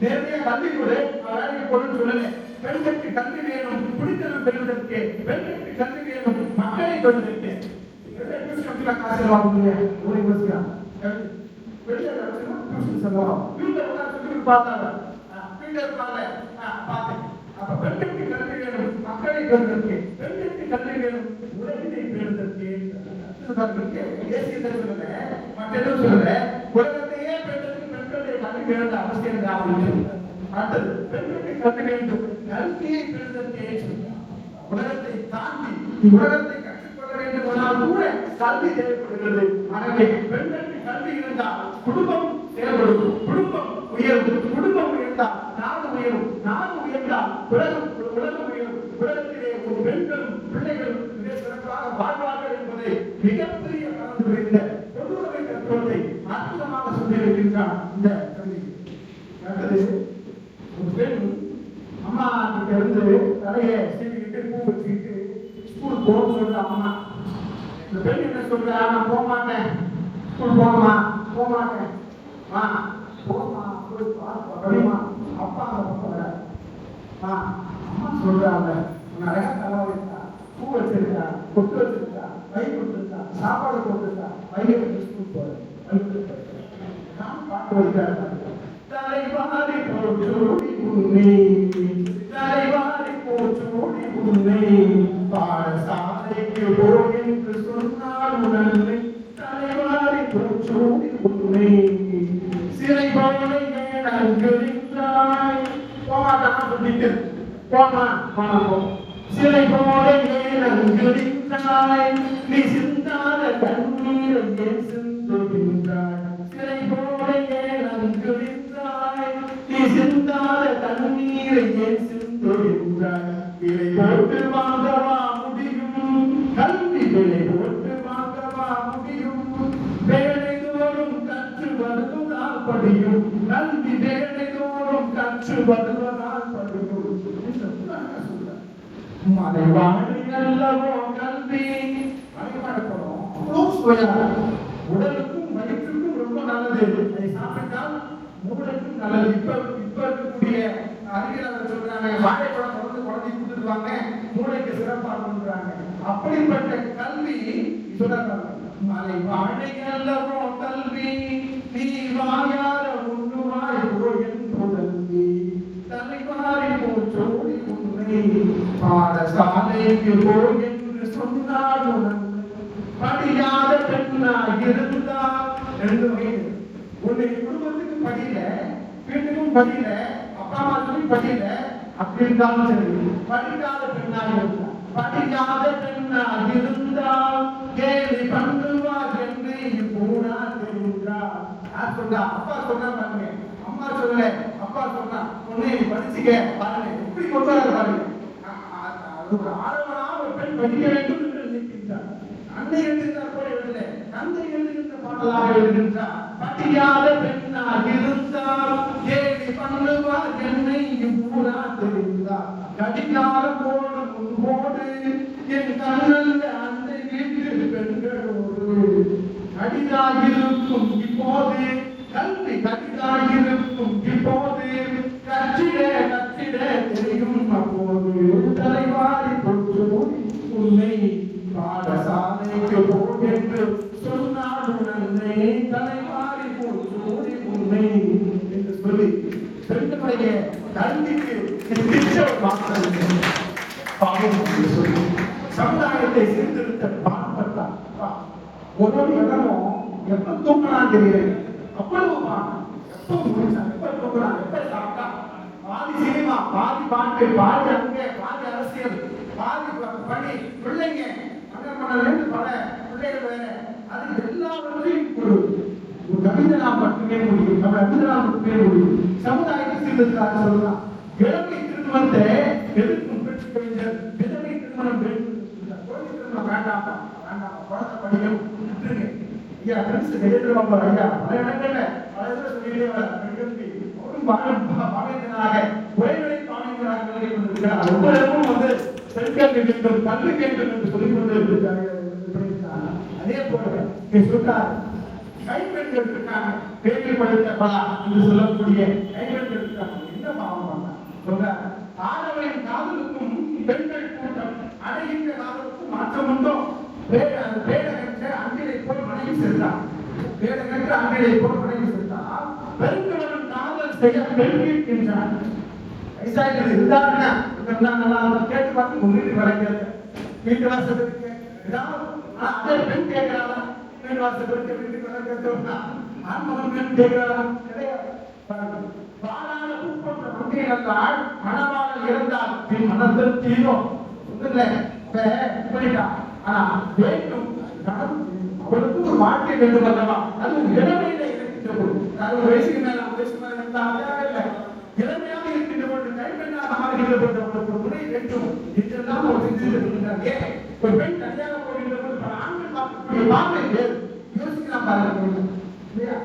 நேரடியா கல்வி கூட வேலைக்கு போகணும்னு சொல்லல. பெண்களுக்கு கல்வி வேணும், குடித்தனம் பெறுவதற்கு, பெண்களுக்கு கல்வி வேணும், மக்களை பெறுவதற்கு. காசு வாங்க முடியாது. ஒரு யோசிக்கலாம் வெளியே பார்த்தாங்க பார்த்தேன். அப்ப பெண்களுக்கு கல்வி வேணும், மக்களை பெறுவதற்கு, பெண்களுக்கு கல்வி வேணும், உலகத்தை பெறுவதற்கு. தேசிய தலைவர்கள மற்ற எதுவும் சொல்லல. உலகத்தையே பெண்களுக்கு பெண்களுடைய கல்வி வேண்ட அவசியம் தான். அடுத்தது பெண்களுக்கு கல்வி வேண்டும், கல்வியை பெறுவதற்கே உலகத்தை தாண்டி உலகத்தை கற்றுக்கொள்ள வேண்டும் கூட கல்வி தேவைப்படுகிறது. எனவே பெண்களுக்கு கல்வி இருந்தால் குடும்பம் செயல்படும், குடும்பம் உயரும், குடும்பம் உயர்ந்தால் நாடு உயரும், நாடு உயர்ந்தால் உலகம் உயரும். உலகத்திலே ஒரு பெண்களும் பிள்ளைகளும் மிக சிறப்பாக வாழ்வார்கள் என்பதை மிகப்பெரிய கலந்து விளைந்த பொதுவுடைமை தத்துவத்தை அற்புதமாக சொல்லியிருக்கின்றார் இந்த கல்வி. ஒரு பெண் அம்மா கிட்ட இருந்து தலையை சீவிக்கிட்டு பூ வச்சுக்கிட்டு ஸ்கூல் போகணும்னு சொல்ற அம்மா. இந்த பெண் என்ன சொல்றா, நான் போக மாட்டேன், ஸ்கூல் போகணுமா, போக மாட்டேன், மா போமா போய் பார்ப்பா, அப்பா அந்த பக்கம் அம்மா சொல்றாங்க, நிறைய தலைவலிக்கா, பூ வச்சிருக்கா, கொட்டு வச்சிருக்கா, கை கொடுத்துருக்கா, சாப்பாடு கொடுத்துருக்கா, பையன் வந்து ஸ்கூல் போறேன் நான் பார்க்க வைக்கிறேன். தலைவாரி போச்சோடி உன்னை, தலைவாரி போச்சோடி உன்னை, பாடசாலைக்கு போ என்று சொன்னால் உடனே தலைவாரி போச்சோடி உன்னை, சிறை போல ஏனங்கிருந்தாய், போமாட்டான் சொல்லிட்டு போமா போ, சிறை போல ஏனங்கிருந்தாய், நீ சிந்தாத கண்ணீரை ஏன் சிந்துகின்றாய், சிறை போல ஏனங்கிருந்தாய், நீ சிந்தாத கண்ணீரை ஏன் சிந்துகின்றாய், விலை போட்டு வாங்கவா முடியும், கல்வி விலை போட்டு வாங்கவா முடியும், வேலை தோறும் கற்று வருவதால் படியும், கல்வி வேலை தோறும் கற்று வருவதால் படியும். மலைவாழி அல்லவோ கல்வி, மலைவாழப்படும் அவ்வளோ சுவையாக, உடலுக்கும் வயிற்றுக்கும் ரொம்ப நல்லது, அதை சாப்பிட்டால் மூளைக்கும் நல்லது. இப்ப இருக்கக்கூடிய அறிவியல் சொல்றாங்க, வாழைப்பழம் தொடர்ந்து குழந்தை கொடுத்துருவாங்க, மூளைக்கு சிறப்பாக. அப்படிப்பட்ட கல்வி சொல்றாங்க. மலை வாழை அல்லவோ கல்வி, நீ வாயார உண்ணுவாய் என்பதல்வி, தலைவாரி போச்சோடி உன்னை, பாடசாலைக்கு போ என்று சொன்னால் படியாத பெண்ணாய் இருந்தால், ரெண்டு வகை, உன்னை குடும்பத்துக்கு படியில, வீட்டுக்கும் படியில, அப்பா அம்மாவுக்கும் படியில, அப்படி இருந்தாலும் சரி, படிக்காத பெண்ணாய் இருந்தால், படிக்காத பெண்ணாய் இருந்தால் கேலி பண்ணுவார் என்று பூரா தெரிந்தார். யார் சொல்றா? அப்பா சொல்றா பாருங்க, அம்மா சொல்லல, அப்பா சொன்னா உன்னை படிச்சுக்க பாருங்க, எப்படி கொண்டு வர பாருங்க. ஒரு ஆழமான ஒரு பெண் படிக்க வேண்டும் என்று நினைக்கின்றார். அன்னை எழுதுகிறார் போல எழுதல, தந்தை எழுதுகின்ற பாடலாக எழுதுகின்றார். படிக்காத பெண்ணாக இருந்தால் கேலி பண்ணுவார் என்னை பூரா தெரிந்தார், கடிகார போடு முன்போடு என் கண்ணல்ல அந்த வீட்டு பெண்களோடு, கடிதாயிருக்கும் இப்போது கல்வி, கடிதாயிருக்கும் இப்போது கற்றிட கற்றிட தெரியும் அப்போது, தலைவாரி போச்சோடி உன்னை, பாடசாலைக்கு போ என்று சொன்னால் உடனே தலைவாரி போச்சோடி உன்னை என்று சொல்லி பெண்களுடைய கல்விக்கு சொல்லி சமுதாயத்தை சீர்திருத்த பாடுபட்டார். ஒரு இடமும் எப்ப தூங்கினான் தெரியல, அவ்வளவு எப்ப முடிச்சான், எப்ப தூங்கினான், எப்ப சாப்பிட்டான், பாதி சினிமா, பாதி பாட்டு, பாதி அங்கே, பாதி அரசியல், பாதி பணி, பிள்ளைங்க அங்கமணிலிருந்து பல பிள்ளைகள் வேற, அது எல்லாவற்றையும் ஒரு கவிதனால் மட்டுமே முடியும், நம்ம கவிதனால் மட்டுமே முடியும். சமுதாயத்தை சீர்திருத்தார் சொல்லலாம். இளமை திருமணத்தை எதிர்க்கும் பெற்று கவிஞர், விதவை திருமணம் குழந்தை திருமணம் வேண்டாம் வேண்டாம், குழந்தை படிக்கும் விட்டுருங்க. ஐயா பிரின்ஸ் கஜேந்திரபாபு ஐயா பல இடங்கள்ல பல இதில் சொல்லிட்டே வர பெண்களுக்கு அவரும் பாவேந்தனாக உரைநடை பாவேந்தனாக விலகி கொண்டிருக்கிறார். ஒவ்வொரு இடமும் வந்து பெண்கள் வேண்டும், கல்வி வேண்டும் என்று சொல்லிக் கொண்டு இருக்கிறார்கள். அதே போல சொல்றார், கைப்பெண்கள் இருக்காங்க, பேரில் படித்த பலா என்று சொல்லக்கூடிய கைப்பெண்கள் இருக்காங்க. என்ன பாவம் பண்ணாங்க சொல்றார், ஆடவரின் காதலுக்கும் பெண்கள் கூட்டம் அடைகின்ற காதலுக்கும் மாற்றம் உண்டோ, பேடகற்ற அன்பிலை போல் மனைவி சென்றார், பேடகற்ற அன்பிலை போல் மனைவி சென்றார், பெருங்கவன் காதல் செய்ய பெண் கேட்கின்றார். வயசாகிறது இருந்தாருன்னா கேட்டு பார்த்து உங்க வீட்டு வரைக்கிறது, வீட்டு வாசல் இருக்கு அதே பெண் கேட்கிறாரா, வீட்டு வாசல் இருக்க வீட்டுக்கு வரைக்கிறதா, ஆண்மகன் பெண் கேட்கிறாரா, கிடையாது. பாலான பூப்பொன்ற மங்கை நல்லாள் மணவாளன் இருந்தால் பின் மனத்தில் தீரும் ஒன்றும் இல்லை போயிட்டா. ஆனா வேண்டும் அப்பொழுது ஒரு வாழ்க்கை வேண்டும் அல்லவா? அது இளமையில இருக்கின்ற போது, ஒரு வயசுக்கு மேல 50 வயசுக்கு மேல இருந்தால் இல்லை, இளமையாக இருக்கின்ற போது கைப்பெண்ணாக மாறுகின்ற போது அவருக்கு ஒரு துணை வேண்டும் என்றெல்லாம் அவர் சிந்தித்திருக்கிறார். ஏன் ஒரு பெண் தனியாக போகின்ற போது பல ஆண்கள் பார்க்கக்கூடிய பார்வை வேறு. யோசிக்கலாம் பாருங்க.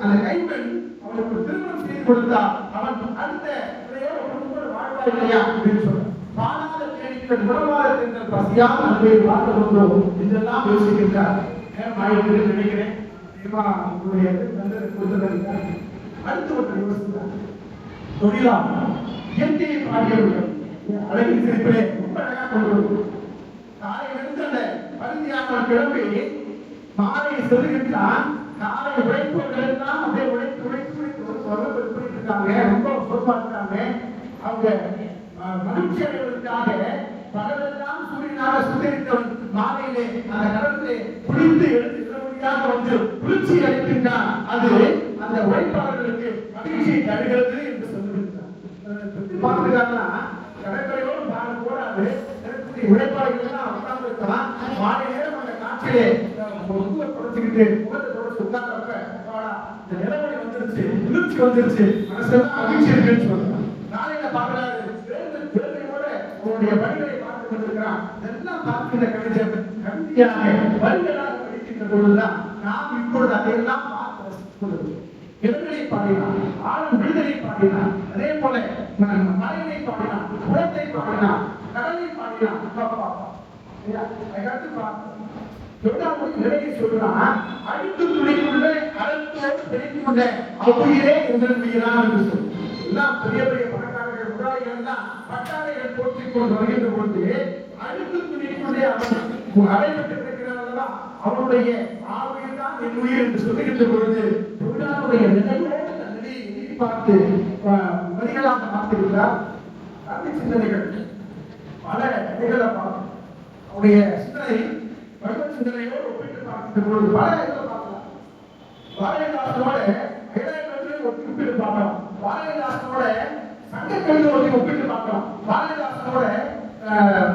அந்த கைப்பெண் அவனுக்கு திருமணம் செய்து கொடுத்தால் அவன் அடுத்த வாழ்வாய் இல்லையா அப்படின்னு சொல்றான். பாலாத தேடிகள் உணவாத தென்றல் பசியால் அன்பை வாழ்ந்து கொண்டோம் என்றெல்லாம் யோசிக்கின்றார். ஆயிரத்தி நினைக்கிறேன் உங்களுடைய அடுத்து ஒருத்தர் யோசிக்கிறார். தொழிலாம் இயற்கையை பாடியவர்கள் அழகின் சிரிப்பிலே ரொம்ப அழகா கொண்டு காலையில் இருந்து அந்த பருந்தியாமல் கிளம்பி மாலை செல்கின்றான். காலை உழைப்பவர்கள் எல்லாம் அப்படியே உழைத்து உழைத்து உழைத்து இருக்காங்க, ரொம்ப சோர்வா இருக்காங்க. அவங்க மகிழ்ச்சி அடைவதற்காக பகலெல்லாம் சூரியனாக சுத்தரித்தவன் மாலையிலே அந்த கடலிலே குளித்து எடுத்து விடும்படியாக வந்து குளிர்ச்சி அளிக்கின்றான். அது அந்த உழைப்பாளர்களுக்கு மகிழ்ச்சியை தருகிறது என்று சொல்லுகின்றான். பார்த்துக்காங்கன்னா கடற்கரையோடு போராது உழைப்பாளர்கள் எல்லாம் உட்கார்ந்து இருக்கலாம். மாலை நேரம் அந்த காட்சியிலே குறைச்சிக்கிட்டு முகத்தை தொடர்ச்சி உட்கார்ந்தப்ப இந்த நிலவொளி வந்துருச்சு, குளிர்ச்சி வந்துருச்சு, மனசுலாம் மகிழ்ச்சி இருக்குன்னு சொல்றான். நாளையில பாக்குறாரு உன்னுடைய வழிகளை பார்த்துக் கொண்டிருக்கிறான். இதெல்லாம் பார்க்கின்ற கவிஞர் கவிதையாக வரிகளாக படிக்கின்ற பொழுதுதான் நாம் இப்பொழுது அதையெல்லாம் பார்த்து இடங்களை பாடினான், ஆளும் விடுதலை பாடினான், அதே போல மலையை பாடினான், குளத்தை பாடினான், கடலை பாடினான். நிலையை சொல்றான். அழுத்து துணிக்குள்ள அழுத்தோடு தெரிந்துகொண்ட அவ்வுயிரே எங்கள் உயிரான் என்று சொல்லு. எல்லாம் பெரிய பெரிய பணக்காரர்கள் முதலாளிகள் தான் பட்டாளைகள் போற்றிக் கொண்டு வருகின்ற பொழுது அழுத்து துணிக்குள்ளே அவன் அடைபட்டிருக்கிறார்களா அவனுடைய ஆவியில் தான் என் உயிர் என்று சொல்லுகின்ற பொழுது தொழிலாளருடைய நிலையோடு நிலையை பார்த்து வரிகளாக பார்த்திருக்கிறார். அந்த சிந்தனைகள் பல நிலைகளை பார்க்கும். அவருடைய சிந்தனை பகவத் சிந்தனையோடு ஒப்பிட்டு பார்க்கின்ற பொழுது பல இதில் பார்க்கலாம். பாரதிதாசனோட ஒப்பிட்டு பார்க்கலாம், பாரதிதாசனோட சங்கக்கல்வி ஒப்பிட்டு பார்க்கலாம், பாரதிதாசனோட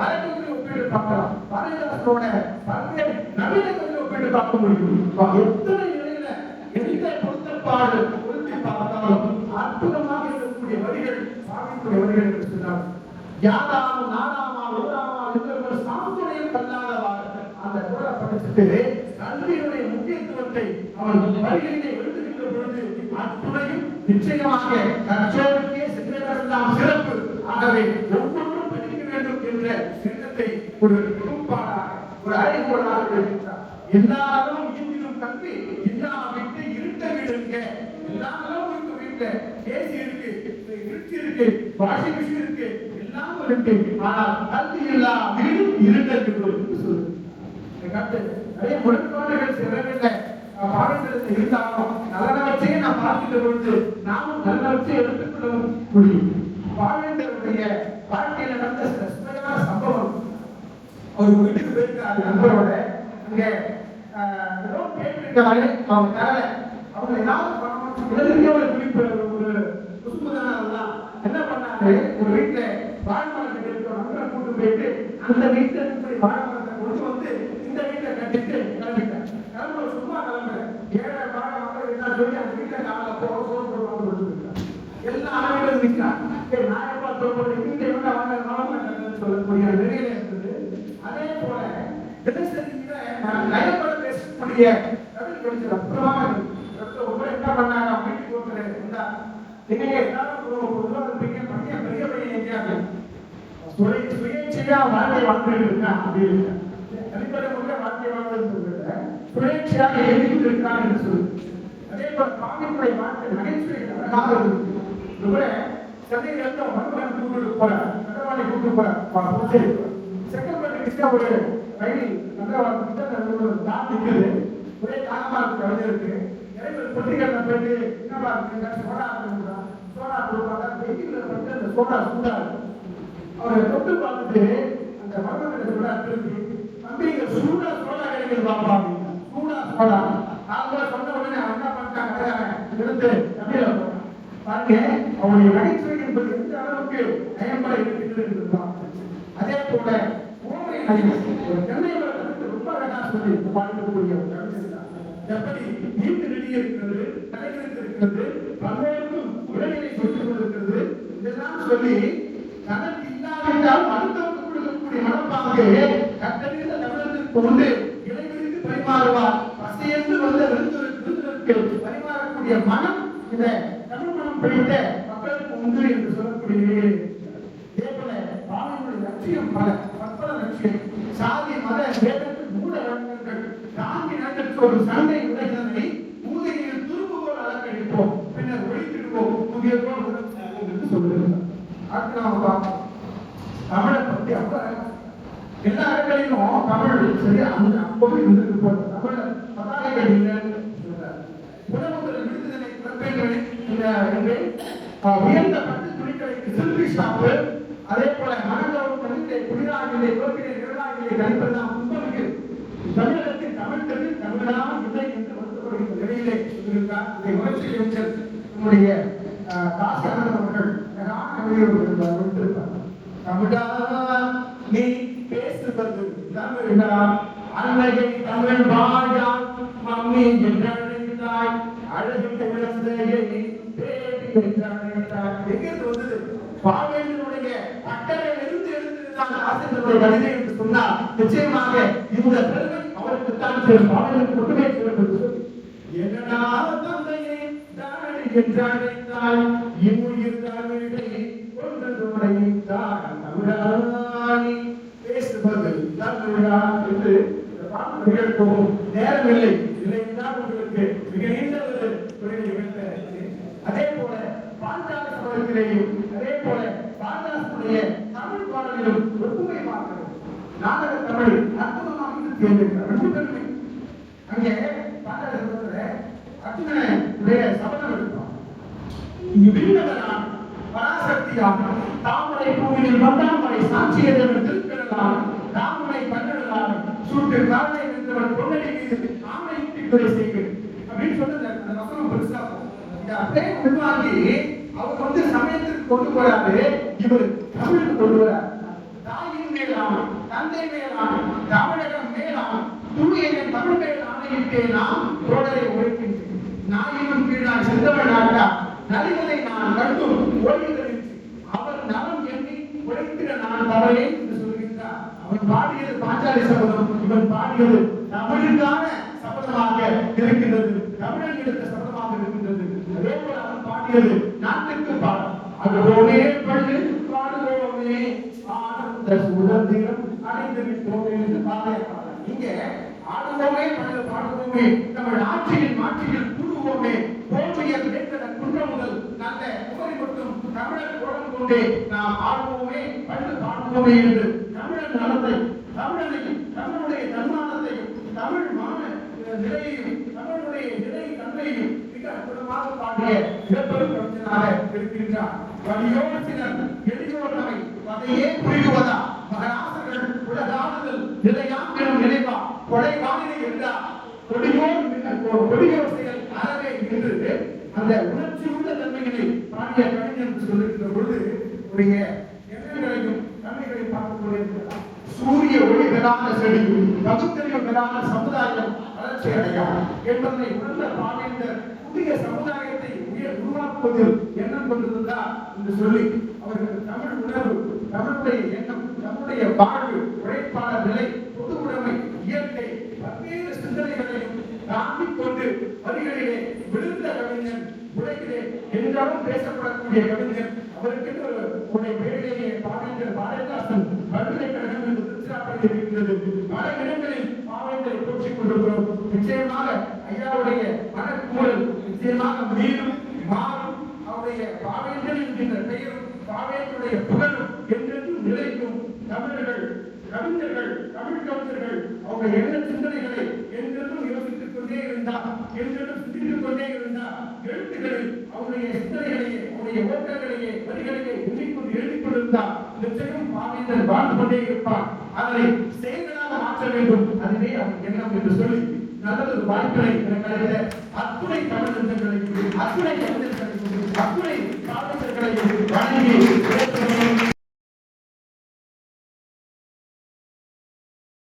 மரக்கல்வி ஒப்பிட்டு பார்க்கலாம், பாரதிதாசனோட பல்வேறு நவீன கல்வி ஒப்பிட்டு பார்க்க முடியும். எத்தனை நிலையில எந்த பொருத்தப்பாடு பொருத்தி பார்த்தாலும் அற்புதமாக இருக்கக்கூடிய வரிகள் சாமிக்குரிய வரிகள் என்று சொன்னார். யாராலும் நானாமா உதாமா என்று சாமியுடைய கல்லாதவாறு அந்த குரலை படிச்சுட்டு கல்வியுடைய முக்கியத்துவத்தை அவன் வரிகளிலே எழுதுகின்ற பொழுது அத்துணையும் நிச்சயமாக கற்றோருக்கே சென்றதெல்லாம் சிறப்பு. ஆகவே ஒவ்வொன்றும் படிக்க வேண்டும் என்ற எண்ணத்தை ஒரு குறிப்பாடாக ஒரு அறைகோளாக எழுதினார். எல்லாரும் இன்றும் கல்வி எல்லா வீட்டு இருட்ட வீடு இருக்க, எல்லாரும் இருக்கு வீட்டுல ஏசி இருக்கு, இருட்டு இருக்கு, வாஷிங் மிஷின் இருக்கு, எல்லாம் இருக்கு. ஆனால் கல்வி எல்லா வீடும் இருட்டு சொல்லு. நிறைய முரண்பாடுகள் சிறவில்லை பாடத்திட்டத்தில் இருந்தாலும் நல்லவற்றையே நாம் பார்க்கின்ற பொழுது நாமும் நல்லவற்றை எடுத்துக்கொள்ளவும் முடியும். பாவேந்தருடைய வாழ்க்கையில் நடந்த சில சுமையான சம்பவம். அவர் வீட்டுக்கு போயிருக்காரு நண்பரோட. அங்க ஏதோ கேட்டிருக்காரு, அவங்க தரல. அவங்க ஏதாவது பண்ணணும் ஒரு குறிப்பு ஒரு குசும்புதானெல்லாம் என்ன பண்ணாரு, ஒரு வீட்டுல வாழைமரத்தை இருக்கிற நண்பரை கூட்டு போயிட்டு அந்த வீட்டுல இருக்கிற வாழைமரத்தை கொண்டு வந்து இந்த வீட்டை கட்டிட்டு கிளம்பிட்டேன். கிளம்ப சும்மா கிளம்புறேன். ஏழை வாழை மக்கள் என்ன சொல்லி அந்த வீட்டை காலைல போக சோறு போடுவாங்க. எல்லா ஆளுகளும் நிற்கிறான். நான் எப்பா சொல்றேன் வீட்டை விட வாங்க நலமன்னு சொல்லக்கூடிய நிலையில இருந்தது. அதே போல தினசரியில நயப்பட பேசக்கூடிய தமிழ் கொஞ்சம் அற்புதமாக என்ன பண்ணாங்க, வீட்டுக்கு ஒருத்தர் இருந்தா நீங்க எல்லாரும் இருப்பீங்க, பையன் பெரிய பையன் எங்கேயாங்க சுயேட்சையா வாழ்க்கை வாழ்ந்துட்டு இருக்கேன் அப்படின்னு அடிப்படை முறை வாழ்க்கை வாழ்ந்து சுயேட்சையாக எழுதிட்டு இருக்கான் என்று சொல்லு. அதே போல காவிரிகளை வாழ்க்கை நகைச்சுவை அழகாக இருக்கு. சென்னையில இருந்து மருமகன் கூப்பிட்டு போற கடவாளி கூப்பிட்டு போற செங்கல்பட்டு கிட்ட ஒரு ரயில் நல்ல தாண்டி இருக்குது. ஒரே காலமாக கவிஞருக்கு பொட்டிகள் போயிட்டு என்னப்பா சோடா சோடா கொடுப்பாங்க. வெயில வந்து அந்த சோடா சூடா அவரை தொட்டு பார்த்துட்டு அந்த மருமகனை சோடா திருப்பி தம்பிங்க சூடா சோடா கிடைக்கிறது பாப்பா அப்படின்னு சூடா சோடா அவங்க சொன்ன உடனே அவன் என்ன பண்ணிட்டாங்க எடுத்து தம்பியில பாருங்க. அவருடைய நகைச்சுவை என்பது எந்த அளவுக்கு நயம்பட இருக்கிறது. அதே போல ஒரு தென்னை ரொம்ப அழகா சொல்லி பாடிக்கக்கூடிய ஒரு கவிதை எப்படி நீண்டு நெடிய இருக்கிறது, தலைவருக்கு இருக்கிறது, பலருக்கும் உடல்நிலை சொல்லிக் கொண்டிருக்கிறது. இதெல்லாம் சொல்லி தனக்கு இல்லாவிட்டால் அடுத்தவருக்கு கொடுக்கக்கூடிய மனப்பாங்கே கட்டறிந்த தமிழகத்திற்கு கொண்டு இளைஞருக்கு பரிமாறுவார். பசையென்று வந்த விருந்தினருக்கு பரிமாறக்கூடிய மனம் இந்த தமிழ் மனம் பிடித்த மக்களுக்கு உண்டு என்று சொல்லக்கூடிய நிலையில் இதேபோல பாவனுடைய லட்சியம் பற்பல லட்சியம் சாதி மத வேதத்தில் மூட வழக்கங்கள் தாங்கி நடக்க ஒரு சண்டை உடைகளை ஊதையில் துருப்புகோல் அலங்கடிப்போம், பின்னர் ஒழித்திடுவோம் என்று சொல்லுகிறார். அடுத்து நாம பார்ப்போம் தமிழை பற்றி. அப்ப எல்லா இடங்களிலும் தமிழ் சரியா அந்த அப்பவே இருந்துட்டு போறது. தமிழ பதாகைகள் இல்லைன்னு சொல்றாரு. உணவுகள் விடுதலை குழந்தைகள் உயர்ந்த பட்டு துணிகளுக்கு சில்வி ஷாப்பு, அதே போல மனதோடு கணித்தை குளிராகிலே தோற்கிலே நிழலாகிலே கணிப்பதுதான் உங்களுக்கு தமிழகத்தின் தமிழ்கிறது தமிழாக இல்லை என்று வருத்தப்படுகின்ற நிலையிலே சொல்லியிருக்கார். இதை முயற்சி அமைச்சர் நம்முடைய காசி ஆனந்த் அவர்கள் விட்டிருப்பார். தமிழா நீ பேசுவது தமிழா, அன்னையை தமிழ் வாழா மம்மி என்றழைத்தாய், அழகு குழந்தையை தேடி என்றழைத்தாய். எங்கிருந்து வந்தது? பாவேந்தனுடைய அக்கறையிலிருந்து எழுந்ததுதான் ஆசிரியருடைய கவிதை என்று சொன்னால் நிச்சயமாக இந்த பெருமை அவருக்கு தான் சேரும். பாவேந்தனுக்கு மட்டுமே சேரும். என்னடா தந்தையை தானடி என்றழைத்தாய், இம்முயிர் தமிழை கொண்டது உடைத்தாய், தமிழானி பேசுவது தமிழா என்று நிகழ்த்தும் நேரமில்லை. இல்லைதான் உங்களுக்கு மிக நீண்ட ஒரு நிகழ்த்த. அதே போல பாஞ்சால சபதத்திலேயும் அதே போல பாரதாசனுடைய தமிழ் பாடலிலும் ஒப்புமை பார்க்கிறது. நாடக தமிழ் அற்புதமாக இது தேர்ந்தெடுக்கிறார். ரெண்டு பேருமே அங்கே பாஞ்சால சபதத்துல அர்ஜுனனுடைய சபதம் எடுத்தோம். விண்ணவரான் பராசக்தியாக தாமரை பூவினில் வந்தாமரை சாட்சியதன் திருப்பிடலாம், தாமரை பண்ணலாம் சூட்டு காலை நின்றவன் பொன்னடி மீது ஆமையிட்டு கொலை செய்வது அப்படின்னு சொன்னது. அந்த வசனம் பெருசா இதை அப்படியே உள்வாங்கி அவர் சமயத்திற்கு கொண்டு போறாரு. இவர் தமிழுக்கு கொண்டு வரார். தாயின் மேலாம் தந்தை மேலாம் தமிழகம் மேலாம் தூயன் தமிழ் மேல் ஆணையிட்டே நாம் தோழரை உழைக்கின்றேன். நாயினும் கீழான் செந்தவன் நாட்டா நலிகளை நான் கண்டும் ஓய்வுகளில் அவர் நலம் எண்ணி உழைத்திட நான் தவறே என்று சொல்கின்றார். அவன் பாடியது பாஞ்சாலி சபதம், இவன் பாடியது தமிழுக்கான சபதமாக இருக்கின்றது, தமிழன் எடுத்த சபதமாக இருக்கின்றது. அதே போல அவன் பாடியது நாட்டுக்கு பாடம். அதுவோமே பள்ளி பாடுவோமே ஆனந்த சுதந்திரம் அடைந்து விட்டோமே என்று பாடிய இங்க ஆடுவோமே பள்ளி பாடுவோமே தமிழ் ஆட்சியில் மாட்சியில் கூடுவோமே போற்றியல் வேண்டன குன்றம் முதல் நல்ல உபரி மட்டும் தமிழர் கோலம் கொண்டே நாம் ஆடுவோமே பள்ளி பாடுவோமே என்று தமிழன் நலத்தை தமிழனையும் தமிழுடைய தன்மானத்தையும் தமிழ் மான நிலையையும் தமிழுடைய நிலை தன்மையையும் மிக அற்புதமாக பாடிய சிறப்பெரும் கவிஞனாக இருக்கின்றார். வலியோர் சிலர் எளியோர் நமை அதையே புரியுவதா மகராசர்கள் உலகாடுதல் நிலையாம் எனும் நினைவா கொடை வானிலை என்றார். கொடியோர் செயல் அறவே என்று அந்த உணர்ச்சி உள்ள தன்மைகளை பாடிய கவிஞர் சொல்லுகின்ற பொழுது உடைய எண்ணங்களையும் தன்மைகளையும் பார்த்துக் கொண்டிருக்கிறார். சூரிய ஒளி பெறாத செடி பகுத்தறிவு பெறாத சமுதாயம் வளர்ச்சி அடையாது என்பதை உணர்ந்த பாவேந்தர் புதிய சமுதாயத்தை உருவாக்குவதில் எண்ணம் கொண்டிருந்தார் என்று சொல்லி அவர்கள் தமிழ் உணர்வு தமிழுடைய எண்ணம் நம்முடைய வாழ்வு உழைப்பாளர் நிலை பொது உடைமை இயற்கை பல்வேறு சிந்தனைகளையும் தாங்கிக் கொண்டு வரிகளிலே விழுந்த கவிஞன் உலகிலே என்றாலும் பேசப்படக்கூடிய கவிஞர். அவருக்கு உடைய பேரிலேயே பாவேந்தர் பாரதிதாசன் பல்கலைக்கழகம் என்று திருச்சிராப்பள்ளியில் இருக்கின்றது. பல இடங்களில் பாவேந்தரை போற்றிக் கொண்டிருக்கிறோம். நிச்சயமாக ஐயாவுடைய மனக்கூறல் நிச்சயமாக மீண்டும் மாறும். அவருடைய பாவேந்தர் என்கின்ற பெயரும் பாவேந்தருடைய புகழும் என்றென்றும் நிலைக்கும். தமிழர்கள் கவிஞர்கள் தமிழ் கவிஞர்கள் அவங்க எண்ண சிந்தனைகளை என்றென்றும் யோசித்துக் கொண்டே இருந்தார், என்றென்றும் சிந்தித்துக் கொண்டே இருந்தார். எழுத்துக்களில் அவருடைய சிந்தனைகளையே அவருடைய ஓட்டங்களையே வரிகளையே எண்ணிக்கொண்டு எழுதிக் கொண்டிருந்தார். நிச்சயம் பாவேந்தர் வாழ்ந்து கொண்டே இருப்பார். அதனை செயல்களாக மாற்ற வேண்டும், அதுவே அவர் எண்ணம் என்று சொல்லி நல்லது வாய்ப்புகளை அத்துணை தமிழ் அத்துணை கவிஞர்களையும் அத்துணை பாவேந்தர்களையும்